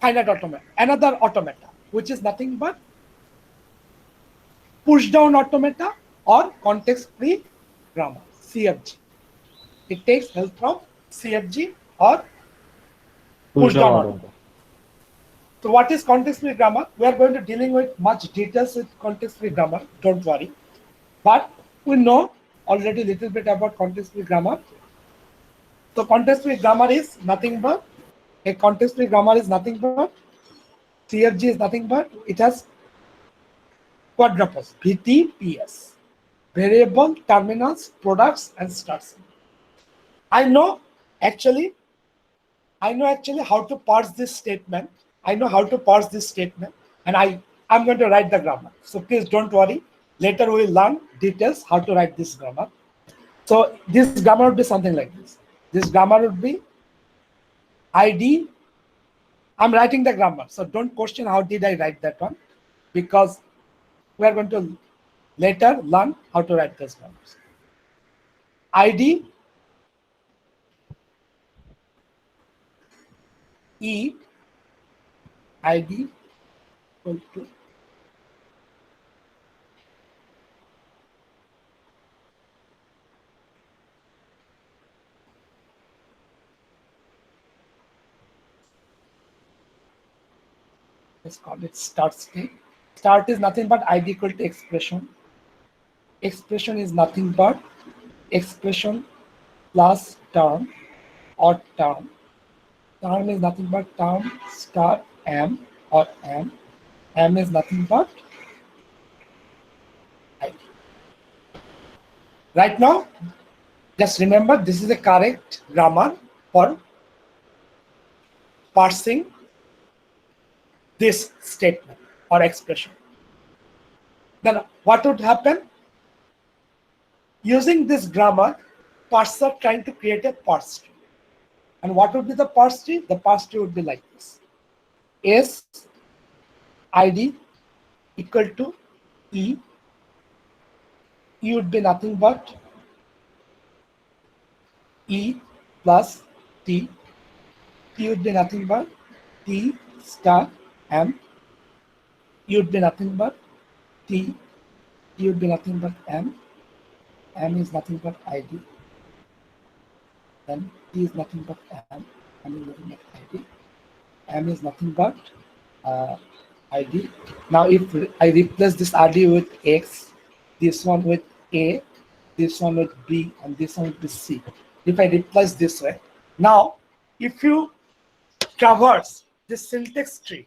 finite automata, which is nothing but push down automata or context free grammar, CFG. It takes help from CFG or push down automata. So what is context free grammar? We are going to dealing with much details with context free grammar, don't worry. But we know already a little bit about context free grammar. So context free grammar is nothing but CFG is nothing but it has quadruples, VTPS, variable, terminals, products, and starts. I know actually how to parse this statement. And I'm going to write the grammar. So please don't worry. Later we will learn details how to write this grammar. So this grammar would be something like this. This grammar would be ID. I'm writing the grammar, so don't question how did I write that one, because we are going to later learn how to write those grammars. ID ID equal to let's call it start state. Start is nothing but ID equal to expression. Expression is nothing but expression plus term or term. Term is nothing but term star m or m. M is nothing but ID. Right now, just remember this is the correct grammar for parsing this statement or expression. Then what would happen? Using this grammar, parser trying to create a parse tree. And what would be the parse tree? The parse tree would be like this. S ID equal to E. E would be nothing but E plus T. T would be nothing but T star M. E would be nothing but T. E would be nothing but M. M is nothing but ID. Then T is nothing but M. M is nothing but ID. M is nothing but ID. Now if I replace this ID with X, this one with A, this one with B, and this one with C. If I replace this way, now if you traverse this syntax tree,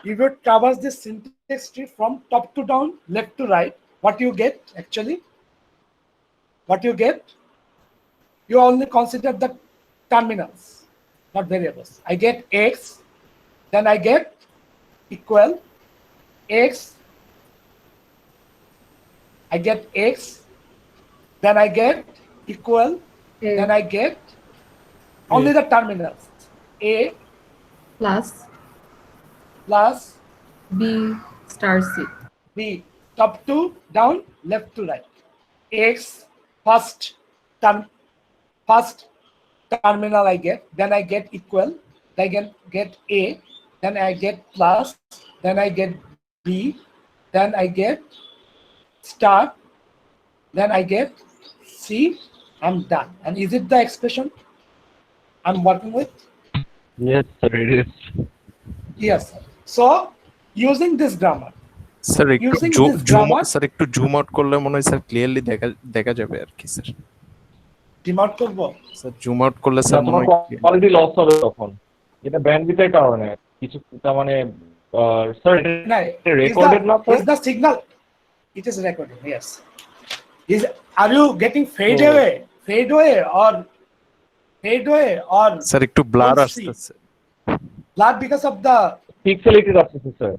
if you traverse this syntax tree from top to down, left to right, what you get actually? What you get? You only consider the terminals, not variables. I get X, then I get equal X, I get X, then I get equal, then I get only the terminals. A plus plus B star C. B, top to down, left to right. X, first terminal I get, then I get equal, then I get A, then I get plus, then I get B, then I get star, then I get C. I'm done. And is it the expression I'm working with? Yes, sir, it is. Yes, sir. So using this grammar, sir একটু Using zoom this grammar- sir একটু zoom out করলে মনে হয় sir clearly দেখা যাবে আর কি sir. Demat করবো। Sir zoom out করলে স্যার মনে তোমার হয় কোয়ালিটি লস হবে তখন। এটা ব্যান্ডউইথের কারণে কিছু, তার মানে স্যার No, রেকর্ডেড না sir? is the signal? It is recorded. Yes. Are you getting fade Oh. away? Fade away or sir একটু ব্লার Don't see. আসতেছে। blur because of the pixelated আসছে স্যার।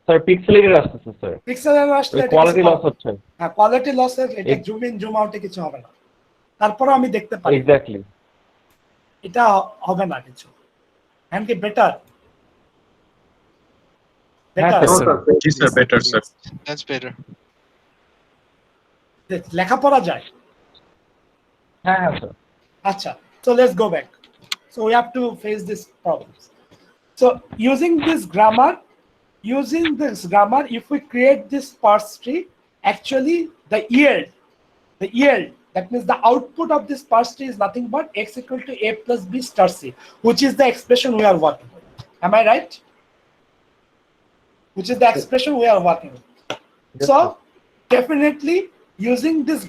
স্যার পিক্সেল এর আসতেছে sir, pixel error আসলে এটা quality কিছু loss হবে না। হচ্ছে। হ্যাঁ, কোয়ালিটি লসের এটা Ex- জুম ইন জুম আউটে কিছু হবে না। তারপরে আমি দেখতে পারি এক্স্যাক্টলি। এটা হবে না কিছু। এন্ড কি বেটার হ্যাঁ better Yes, sir. G sir, better sir. That's better. লেখাপড়া যায়। হ্যাঁ হ্যাঁ sir. Acha. So let's go back. So we have to face these problems. So using this grammar, if we create this parse tree, actually the yield, that means the output of this parse tree is nothing but x equal to a plus b star c, which is the expression we are working with. Am I right? Which is the expression we are working with. So definitely using this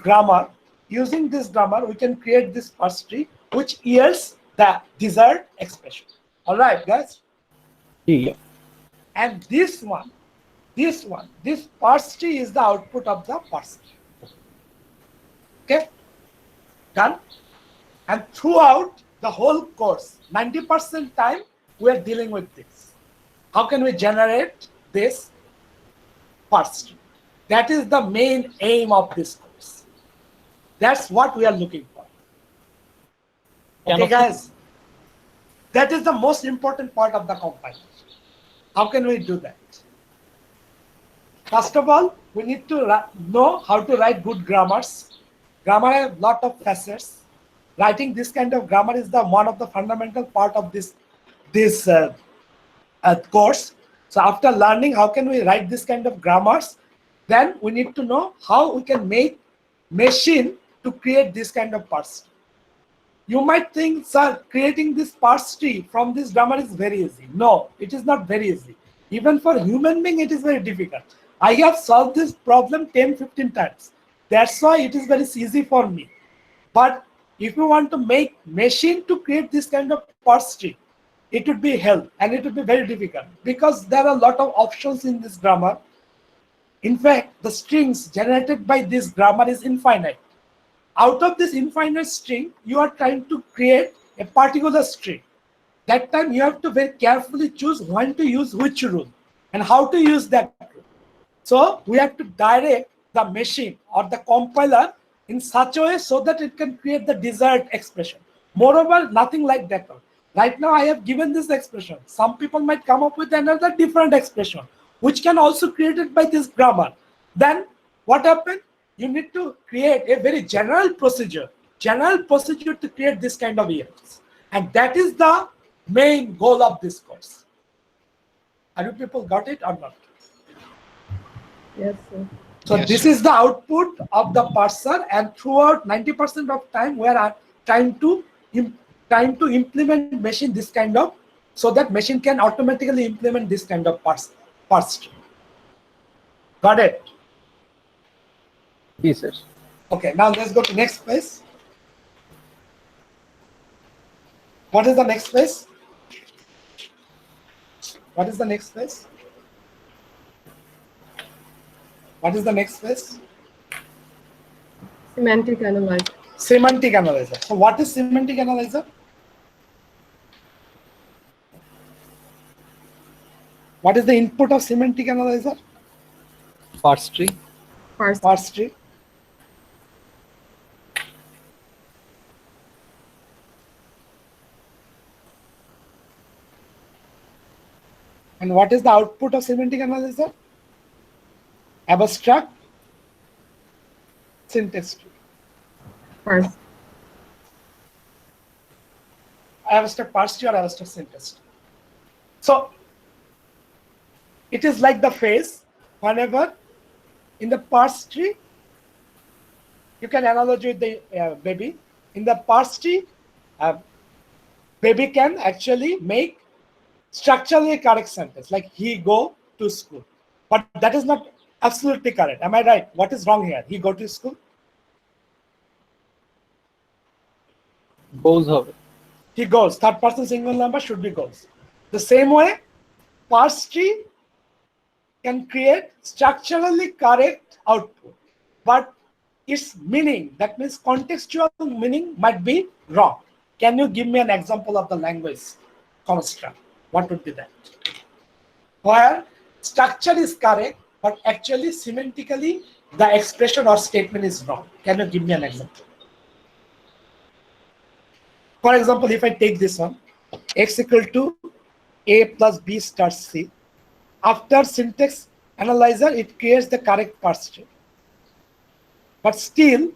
grammar, we can create this parse tree which yields the desired expression. All right, guys. And this parse tree is the output of the parse tree. Okay, done. And throughout the whole course, 90% time we are dealing with this. How can we generate this parse tree? That is the main aim of this course. That's what we are looking for. Okay, guys. That is the most important part of the compiler. How can we do that? First of all, we need to know how to write good grammars. Grammar has a lot of facets. Writing this kind of grammar is the one of the fundamental part of this course. So after learning how can we write this kind of grammars, then we need to know how we can make machine to create this kind of parse tree. You might think, sir, creating this parse tree from this grammar is very easy. No, it is not very easy. Even for human being, it is very difficult. I have solved this problem 10-15 times. That's why it is very easy for me. But if you want to make machine to create this kind of parse tree, it would be hell and it would be very difficult because there are a lot of options in this grammar. In fact, the strings generated by this grammar is infinite. Out of this infinite string, you are trying to create a particular string. That time you have to very carefully choose when to use which rule and how to use that rule. So we have to direct the machine or the compiler in such a way so that it can create the desired expression. Moreover, nothing like that. Right now I have given this expression. Some people might come up with another different expression, which can also created by this grammar. Then what happened? You need to create a very general procedure to create this kind of yields. And that is the main goal of this course. Are you people got it or not? Yes, sir. So Yes, this sir. is the output of the parser, and throughout 90% of time we are trying to implement machine this kind of, so that machine can automatically implement this kind of parse tree. Got it? Yes, sir. Okay, now let's go to next phase. What is the next phase? What is the next phase? What is the next phase? Semantic analyzer. Semantic analyzer. So what is semantic analyzer? What is the input of semantic analyzer? parse tree. Parse tree. And what is the output of semantic analyzer? Abstract syntax tree. Parse. Abstract parse tree or abstract syntax tree. So it is like the phase whenever in the parse tree, you can analogy with the baby. In the parse tree, baby can actually make structurally correct sentence like he go to school, but that is not absolutely correct. Am I right? What is wrong here? He go to school. goes হবে। He goes. Third person single number should be goes. The same way, parse tree can create structurally correct output, but its meaning, that means contextual meaning, might be wrong. Can you give me an example of the language construct? What would be that? Where structure is correct, but actually semantically the expression or statement is wrong. Can you give me an example? For example, if I take this one, x equal to a plus b star c, after syntax analyzer, it creates the correct parse tree. But still,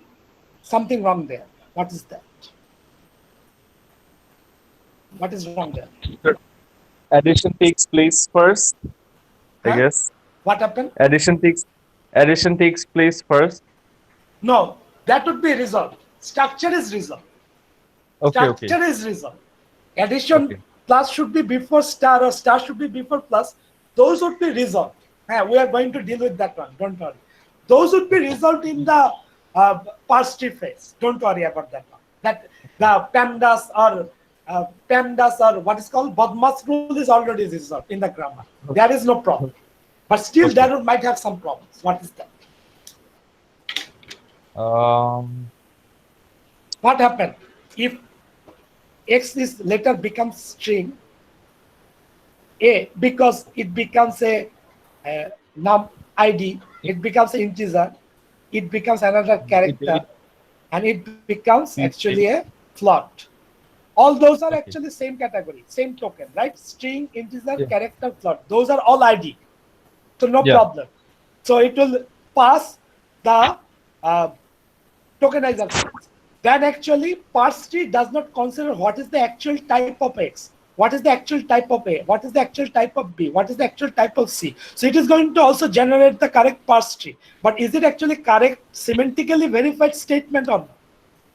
something wrong there. What is that? What is wrong there? Addition takes place first, I Huh? guess. What happened? Addition takes place first. No, that would be resolved. Structure is resolved. Okay, Structure is resolved. Addition Okay. plus should be before star or star should be before plus. Those would be resolved. We are going to deal with that one. Don't worry. Those would be resolved in the parse tree phase. Don't worry about that one. That the PEMDAS or what is called Badmas rule is already resolved in the grammar. There is no problem. But still, there might have some problems. What is that? What happened if x is later becomes string a, because it becomes a num id, it becomes an integer, it becomes another character, and it becomes actually a float. All those are actually same category, same token, right? String, integer, Yeah. character, float. Those are all id. So no Yeah. problem. So it will pass the tokenizer phase. Then actually parse tree does not consider what is the actual type of x, what is the actual type of a, what is the actual type of b, what is the actual type of c. So it is going to also generate the correct parse tree. But is it actually correct semantically verified statement or not?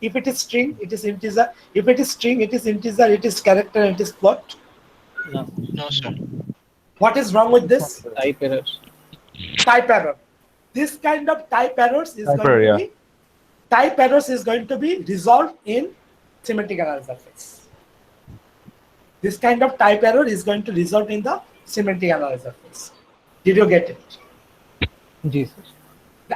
If it is string, it is integer. If it is string, it is integer, it is character, it is float. No, sir. What is wrong with this? Type errors. Type error. This kind of type errors is Type going error, to yeah. be type errors is going to be resolved in semantic analysis phase. This kind of type error is going to result in the semantic analysis phase. Did you get it? Jesus.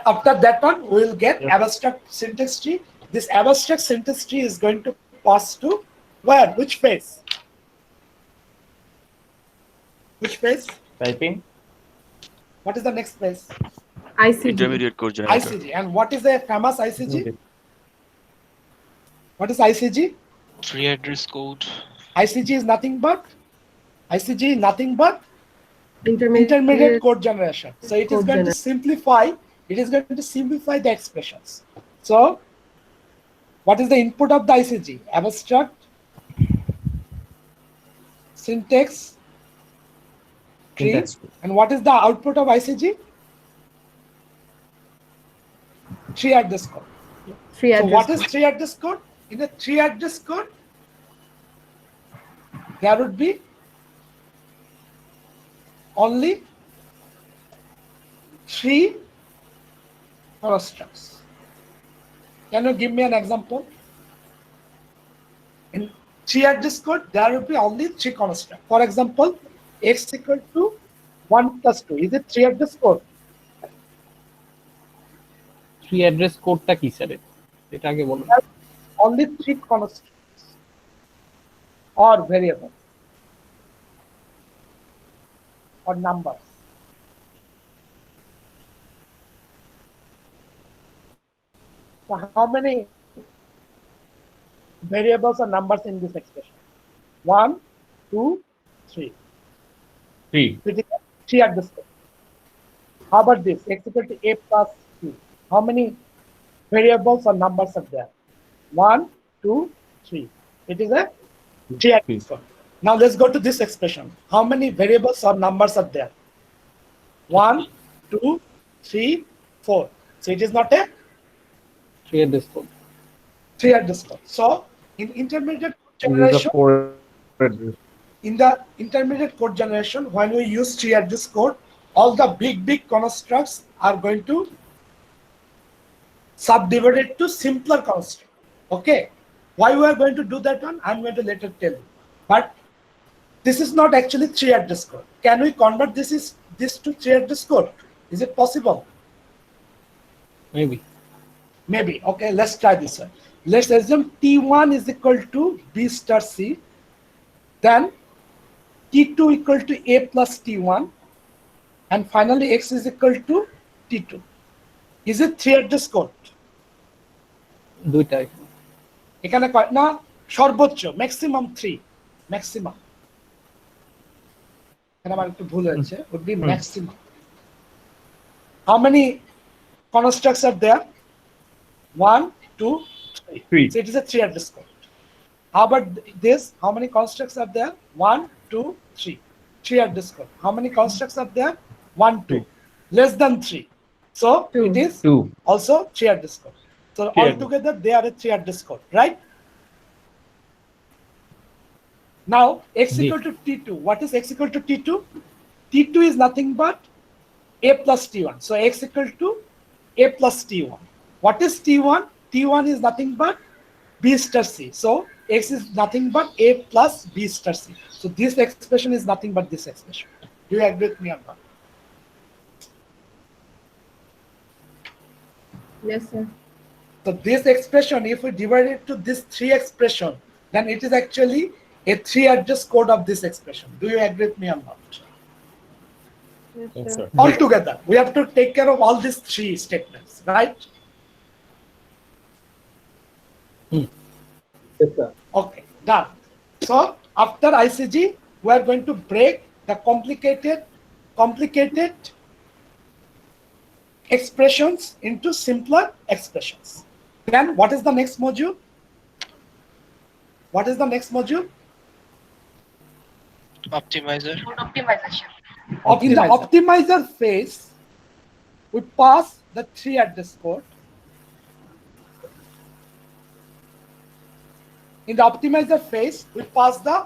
After that one, we will get abstract syntax tree. This abstract syntax tree is going to pass to where? Which phase? Which phase? Typing. What is the next phase? ICG. Intermediate code generator. ICG. And what is a famous ICG? Okay. What is ICG? Tree address code. ICG is nothing but Intermediate. intermediate code generation. So it is Code going to gener- simplify. It is going to simplify the expressions. So, what is the input of the ICG? Abstract, syntax, tree, Syntax. and what is the output of ICG? Tree address code. Tree So, address. what is tree address code? In a tree address code, there would be only 3 constructs. Can you give me an example? In tree address code, there will be only 3 constructs. For example, x equal to 1 plus 2. Is it tree address code? Tree address কোডটা কি sir? এটা আগে বলুন। Only 3 constructs or variables or numbers. So how many variables or numbers in this expression? 1, 2, 3. 3. It is 3 at this point. How about this? X equal to a plus 2. How many variables or numbers are there? 1, 2, 3. It is a 3 at this point. Now let's go to this expression. How many variables or numbers are there? 1, 2, 3, 4. So it is not a Tree address code. 3 at this point. So in intermediate Use generation, a 4 address. in the intermediate code generation, when we use tree address code, all the big constructs are going to subdivide it to simpler construct. Okay, why we are going to do that one, I'm going to later tell you. But this is not actually tree address code. Can we convert this to tree address code? Is it possible? Maybe. Maybe. Okay, let's try this one. Let's assume T1 is equal to B star C. Then T2 equal to A plus T1. and finally x is equal to t2. Is it 3 address code? দুইটাই এখানে কয় না সর্বোচ্চ maximum 3 maximum এখানে আমার একটু ভুল হয়েছে would be maximum. How many constructs are there? 1 2 3. Three. So it is a 3 address code. How about this? How many constructs are there? 1 2 3. 3 address code. How many constructs are there? 1 2. Less than 3. So Two. it is 2. also 3 address code. So Three altogether they are a 3 address code, right? Now x Ji. equal to t2. What is x equal to t2? T2 is nothing but a plus t1. So x equal to a plus t1. What is t1? T1 is nothing but b star c. So x is nothing but a plus b star c. So this expression is nothing but this expression. Do you agree with me or not? Yes, sir. So this expression, if we divide it to this 3 expression, then it is actually a 3 address code of this expression. Do you agree with me or not? Yes, Yes, sir. sir. All together, we have to take care of all these 3 statements, right? Yes, sir. Okay, done. So after ICG, we are going to break the complicated expressions into simpler expressions. Then what is the next module? What is the next module? Optimizer. In the optimizer phase, we pass the 3 address code. In the optimizer phase, we pass the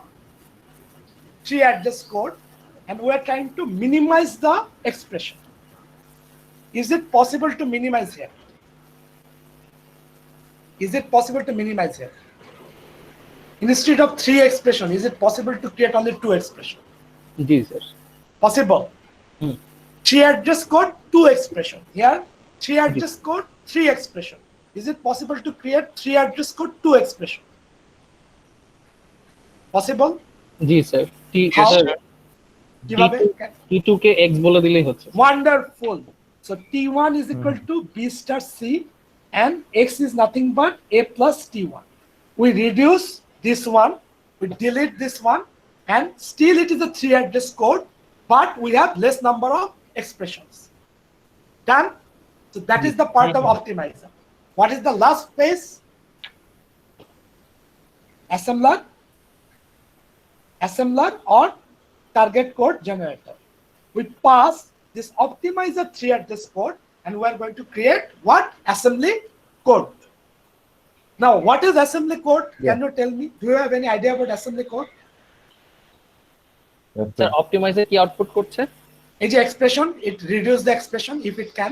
3 address code and we are trying to minimize the expression. Is it possible to minimize here? Is it possible to minimize here? Instead of 3 expression, is it possible to create only 2 expression? G sir Possible. 3 address code, 2 expression. Here, 3 address code, 3 expression. Is it possible to create 3 address code, 2 expression? Possible? G sir T How? Sir কিভাবে? টি2 কে x বলে দিলেই হচ্ছে Wonderful. So T1 is equal to B star C and X is nothing but A plus T1. We reduce this one, we delete this one, and still it is a 3 address code, but we have less number of expressions. Done? So that is the part of optimizer. What is the last phase? Assembler or target code generator. We pass this optimizer 3 address code and we are going to create what? Assembly code. Now, what is assembly code? Can you tell me? Do you have any idea about assembly code? Yes, sir sir. Optimiser কি output করছে Is the expression, it reduce the expression if it can.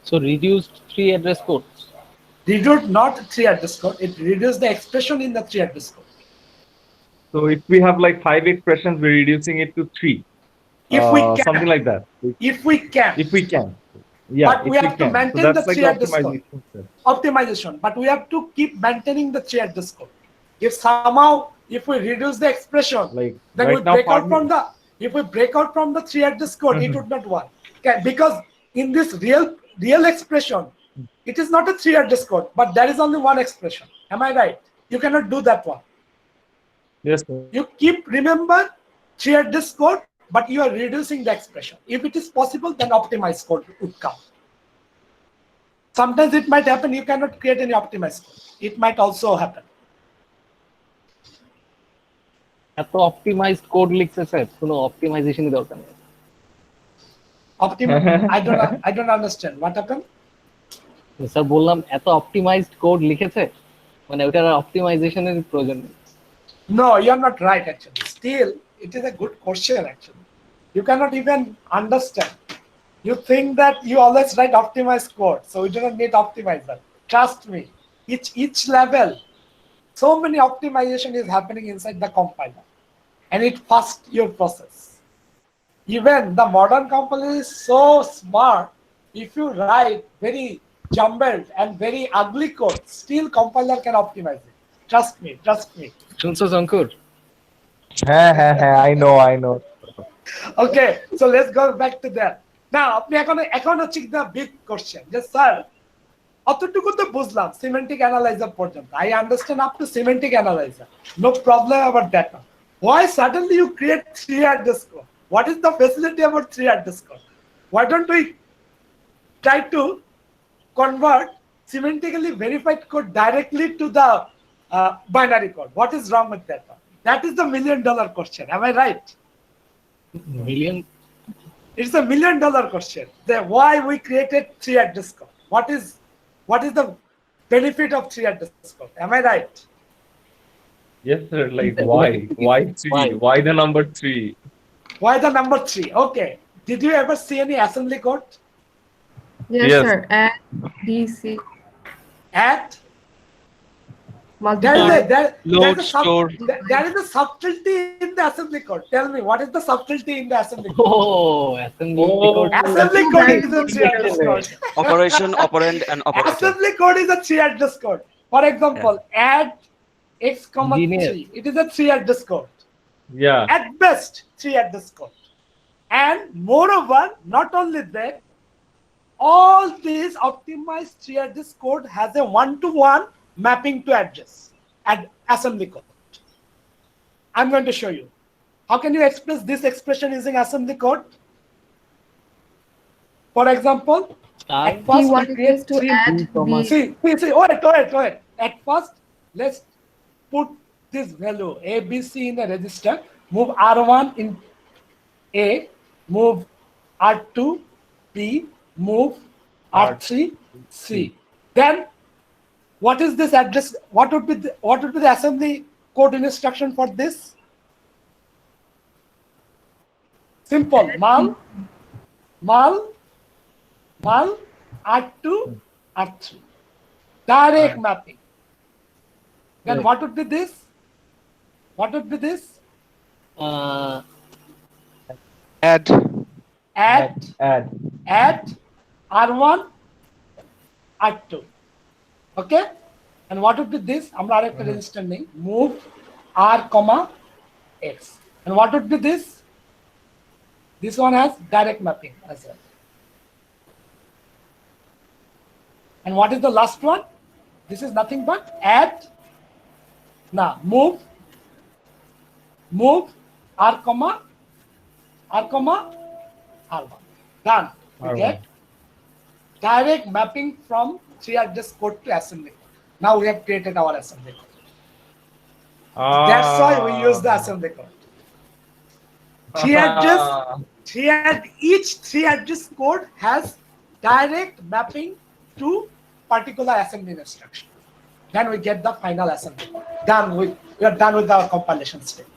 So reduced 3 address codes Reduce not 3 address code, it reduce the expression in the 3 address code. So if we have like 5 expressions, we're reducing it to 3. If we can. Something like that. If we can. If we can. Yeah, But if we have to can. maintain so that's the like 3 address code. optimization, sir. Optimization, but we have to keep maintaining the 3 address code. If somehow, if we reduce the expression, Like then right we now, break out from the, if we break out from the 3 address code, it would not work. Okay, because in this real expression, it is not a 3 address code, but there is only 1 expression. Am I right? You cannot do that one. yes, sir. You keep remember 3 address code, but you are reducing the expression. If it is possible, then optimized code would come. Sometimes it might happen, you cannot create any optimized code. It might also happen. এত optimised code লিখছে sir কোনো অপটিমাইজেশনই দরকার নেই I don't understand. What happened? Sir বললাম এত optimised code লিখেছে মানে ওটার অপটিমাইজেশনের প্রয়োজন নেই No, you're not right actually. Still, it is a good question actually. You cannot even understand. You think that you always write optimized code, so we do not need optimizer. Trust me, each level, so many optimization is happening inside the compiler, and it fasts your process. Even the modern compiler is so smart. If you write very jumbled and very ugly code, still compiler can optimize it. Trust me, trust me. শুনছো শঙ্কর হ্যাঁ, I know. Okay, so let's go back to that. Now, আপনি এখন হচ্ছে the big question. Yes, sir. অতটুকু তো বুঝলাম semantic analyser পর্যন্ত। I understand up to semantic analyzer. No problem about that. Why suddenly you create 3 underscore? What is the facility about 3 underscore? Why don't we try to convert semantically verified code directly to the binary code? What is wrong with that? That is the $1 million question. Am I right? Million It's a $1 million question. Then why we created 3 underscore? What is the benefit of 3 underscore? Am I right? Yes, sir. Like why? Why three? Why the number 3? Why the number 3? Okay. Did you ever see any assembly code? Yes, Yes. sir. And DC. At Multiply. Load, store. there is a subtlety in the assembly code. Tell me, what is the subtlety in the assembly code? Assembly Assembly code is a 3 underscore. Operation, operand, and operator. Assembly code is a 3 underscore. For example, add x comma Genius. 3. It is a 3 underscore. Yeah. At best 3 underscore. And moreover, not only that, all these optimized 3 address code has a 1-to-1 mapping to address and assembly code. I'm going to show you. How can you express this expression using assembly code? For example, at He first we wanted create us to 3. add the See, wait. At first, let's put this value A, B, C in a register. Move R1 in A, move R2 B, move R3 C. Then, what is this address? What would be the assembly code instruction for this? Simple. Mal R2 R3. Direct mapping. Then what would be this? What would be this? Add. Add R1 R2. Okay? And what would be this? আমরা আরেকটা register নেই। Move R, X. And what would be this? This one has direct mapping as well. And what is the last one? This is nothing but add. Now move R, R1. Done. We R1. get direct mapping from 3 address code to assembly code. Now we have created our assembly code. That's why we use the assembly code. Each 3 address code has direct mapping to particular assembly instruction. Then we get the final assembly. We are done with our compilation step.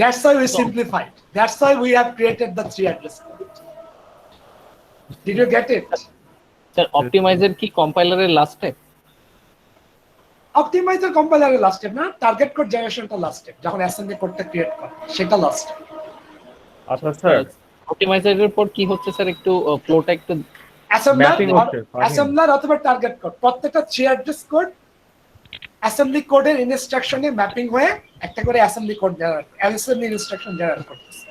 That's why we simplified. That's why we have created the 3 address code. Did you get it? Sir optimiser কি কম্পাইলারের last step? Optimiser কম্পাইলারের last step না, target code জেনারেশনটা last step, যখন assembly কোডটা create করে সেটা last step. আচ্ছা স্যার, অপটিমাইজারের পর কি হচ্ছে স্যার, একটু ফ্লোটা একটু অ্যাসেম্বলার অথবা টার্গেট কোড, প্রত্যেকটা 3 অ্যাড্রেস কোড অ্যাসেম্বলি কোডের ইনস্ট্রাকশনে ম্যাপিং হয়ে একটা করে assembly code generate, assembly instruction generate করতেছে।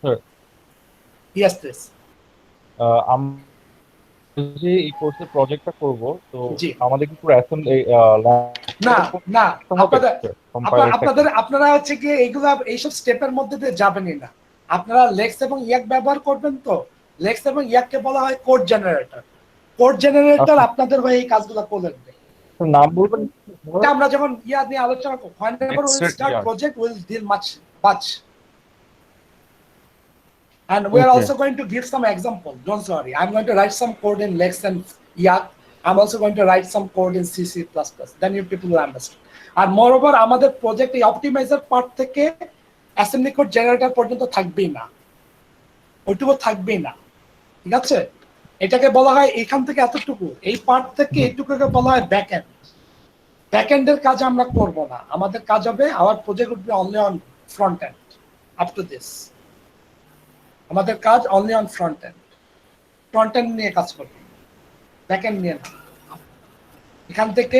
Sir yes please. আমরা যে এই কোর্সের প্রজেক্টটা করব, তো জি। আমাদের কি পুরো অ্যাসেম্বলি না আপনারা হচ্ছে কি এইগুলা এইসব স্টেপের মধ্যে দিয়ে যাবেনই না। আপনারা লেক্স এবং ইয়াক ব্যবহার করবেন। তো লেক্স এবং ইয়াককে বলা হয় কোড জেনারেটর। কোড জেনারেটর আপনাদের হয়ে এই কাজগুলো করে দেবে। নাম বলবেন? আমরা যখন ইয়া নিয়ে আলোচনা করব, whenever we start project we'll deal much. And we are also going to give some example. Don't worry. I'm going to write some code in Lex and Yak. I'm also going to write some code in C, C++. Then you people will understand. And moreover, আমাদের project এই optimiser part থেকে assembly code generator পর্যন্ত থাকবেই না, ওইটুকু থাকবেই না। ঠিক আছে? এটাকে বলা হয় এখান থেকে এতটুকু, এই পার্ট থেকে এইটুকুকে বলা হয় ব্যাকএন্ড। ব্যাকএন্ডের কাজ আমরা করব না, আমাদের কাজ হবে our project will be only on front end up to this. আমাদের কাজ অনলি অন ফ্রন্ট এন্ড নিয়ে কাজ করবে, ব্যাক এন্ড নিয়ে না। এখান থেকে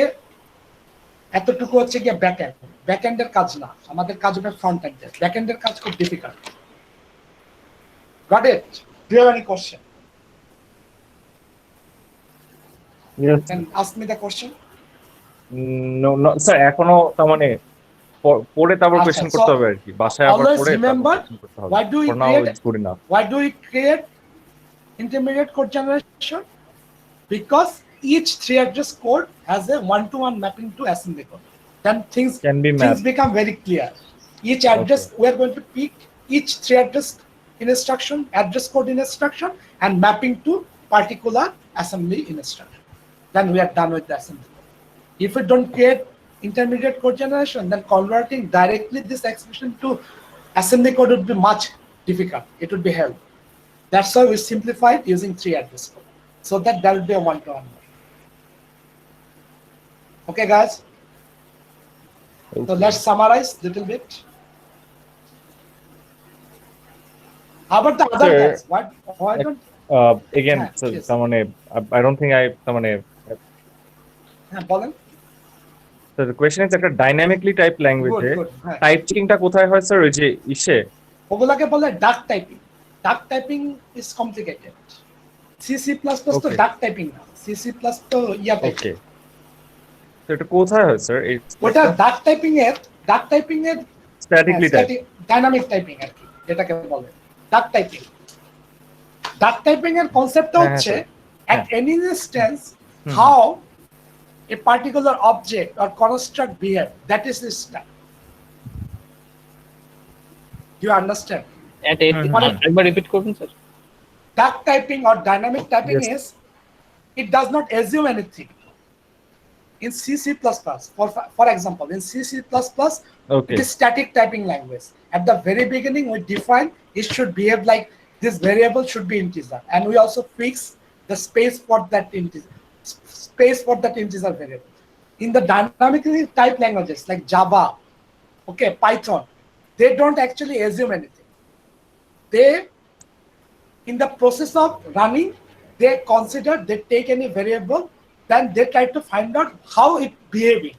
এতটুকু হচ্ছে গিয়ে ব্যাকএন্ড। ব্যাকএন্ডের কাজ না, আমাদের কাজ হবে ফ্রন্ট এন্ডের। ব্যাকএন্ডের কাজ খুব difficult. Got it? Do you have any question? Yes. Then ask me the question. No, no, sir এখনো তার মানে পড়ে তারপর আচ্ছা, কোয়েশ্চেন so করতে হবে আর কি, বাসায় আবার always পড়ে remember, why do we for now create- it's good enough. Why do we create intermediate code generation? Because each three address code has a one-to-one mapping to assembly code. Then things Can be things mapped. become very clear. Each address, we are going to pick each three address in instruction, address code in instruction, and mapping to particular assembly in instruction. Then we are done with the assembly code. If we don't create intermediate code generation, then converting directly this expression to assembly code would be much difficult. It would be hell. That's why we simplified using three address code, so that there will be a one-to-one. Okay, guys. So let's summarize a little bit. How about the other Sir, guys? Why don't? Again, হ্যাঁ, so yes. তার মানে I don't think তার মানে হ্যাঁ, বলেন। so the question is একটা dynamically type Good, ল্যাঙ্গুয়েজে good. হ্যাঁ। টাইপ চেকিংটা কোথায় হয় স্যার? ওই যে ইসে ওগুলাকে বলে ডাক টাইপিং। ডাক টাইপিং ইজ কমপ্লিকেটেড। C++ তো Okay. ডাক টাইপিং না, C++ তো ইয়া টাইপিং। ওকে, তো এটা কোথায় হয় স্যার? ওটা ডাক টাইপিং এর স্ট্যাটিকলি টাইপ। ডাইনামিক টাইপিং আর কি, যেটাকে বলে ডাক টাইপিং। ডাক টাইপিং এর কনসেপ্টটা হ্যাঁ, হচ্ছে হ্যাঁ, at any instance hmm. how a particular object or construct behave, that is its type. Do you understand? একবার রিপিট করুন sir. Duck typing or dynamic typing Yes. is, it does not assume anything. In C++, for example, in C++, okay, it is static typing language. At the very beginning, we define it should behave like this variable should be integer, and we also fix the space for that integer variable. In the dynamically typed languages like Java, okay, Python, they don't actually assume anything. They, in the process of running, they consider, they take any variable, then they try to find out how it behaving.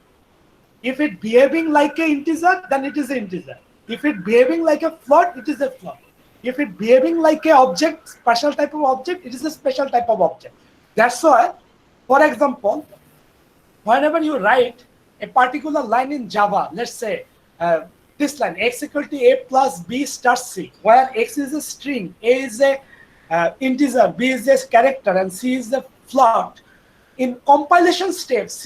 If it behaving like an integer, then it is an integer. If it behaving like a float, it is a float. If it behaving like a object, special type of object, it is a special type of object. That's why, for example, whenever you write a particular line in Java, let's say this line, x equal to a plus b star c, where x is a string, a is a integer, b is a character, and c is a float. In compilation steps, C++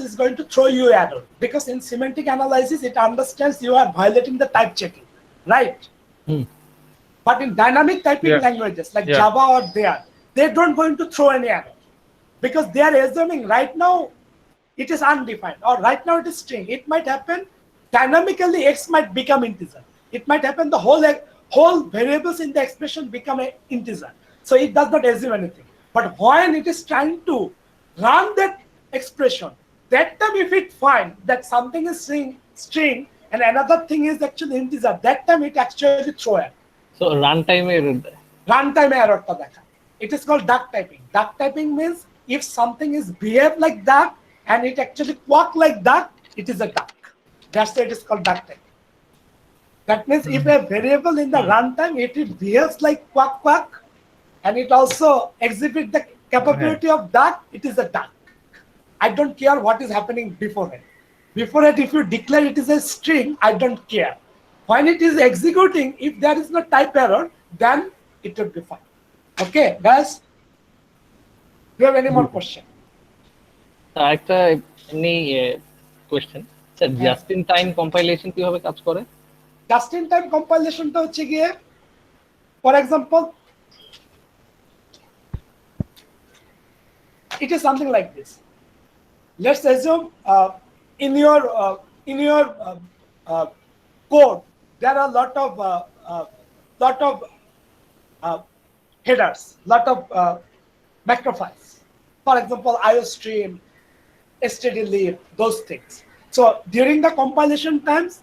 is going to throw you error, because in semantic analysis, it understands you are violating the type checking, right? But in dynamic typing Yeah. languages like Yeah. Java or they don't going to throw any error, because they are assuming right now it is undefined, or right now it is string. It might happen dynamically, x might become integer. It might happen the whole variables in the expression become an integer. So it does not assume anything. But when it is trying to run that expression, that time if it finds that something is string and another thing is actually integer, that time it actually throw error. So run টাইমে Runtime error ta dekha. It is called duck typing. Duck typing means if something is behave like that and it actually quack like that, it is a duck. That's why it is called duck typing. That means if a variable in the runtime, it behaves like quack quack, and it also exhibits the capability of duck, it is a duck. I don't care what is happening beforehand. Beforehand, if you declare it is a string, I don't care. When it is executing, if there is no type error, then it will be fine. Okay, guys? Do you have any more question? একটা এমনি question sir, just in time compilation কিভাবে কাজ করে? Just in time compilation টা হচ্ছে গিয়ে, for example, it is something like this. Let's assume in your code there are lot of headers, lot of macro files. For example, IOStream, stdlib, those things. So during the compilation times,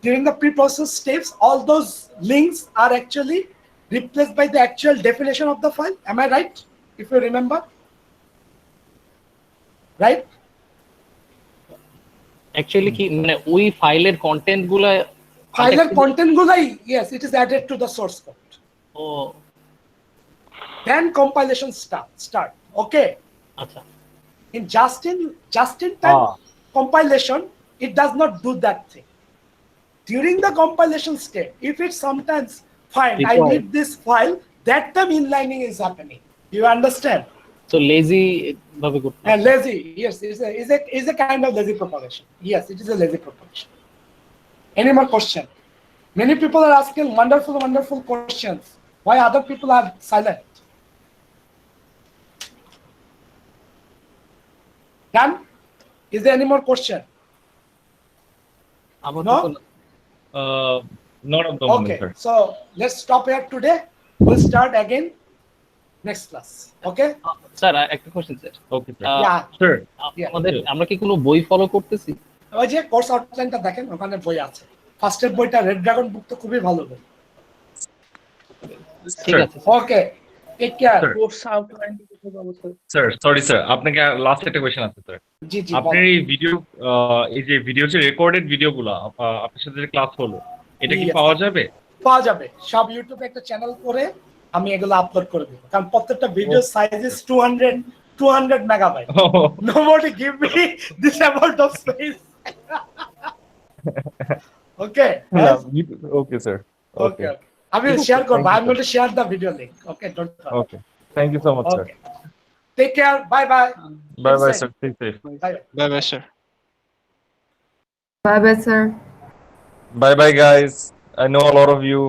during the pre-process steps, all those links are actually replaced by the actual definition of the file. Am I right? If you remember, right? Actually কি মানে ওই ফাইলের content গুলা ফাইলের content গুলাই, yes, it is added to the source code. ও Then compilation start. Okay. আচ্ছা In just in time Ah. compilation, it does not do that thing. During the compilation step, if it sometimes find I Because- need this file, that time inlining is happening. You understand? তো lazy ভাবে করতে And lazy, yes, is a kind of lazy propagation. Yes, it is a lazy propagation. Any more question? Many people are asking wonderful questions. Why other people are silent? Done? Is there any more question? আমার No? Not of the moment, Okay, sir. so let's stop here today. We'll start again next class. Okay? Sir একটা question sir Okay, sir. Yeah. Sir, আমাদের আমরা কি কোনো বই follow করতেছি ওই যে কোর্স আউটলাইনটা দেখেন, ওখানে বই আছে। ফার্স্টের বইটা রেড ড্রাগন বুক তো খুবই ভালো বই। ঠিক Sir. আছে okay, take care. Sir. Sir, sorry, sir. আপনাকে লাস্ট একটা কোয়েশ্চেন আছে, স্যার। জি জি আপনার এই ভিডিও, এই যে ভিডিও যে রেকর্ডেড ভিডিওগুলো আপনার সাথে যে ক্লাস হলো, এটা কি Yes. পাওয়া যাবে? পাওয়া যাবে সব ইউটিউবে একটা চ্যানেল করে আমি এগুলো আপলোড করে দেবো, কারণ প্রত্যেকটা video size is 200 megabyte. Nobody give me this amount of space. Okay. Yes? Okay, sir. Okay. I will share. I'm going to share the video link. Okay. Don't worry. Okay. Thank you so much, sir. Okay. Take care. Bye bye. Bye bye, Inside. sir. Stay safe. Bye. Bye bye sir Bye bye, sir. Bye bye, guys. I know a lot of you.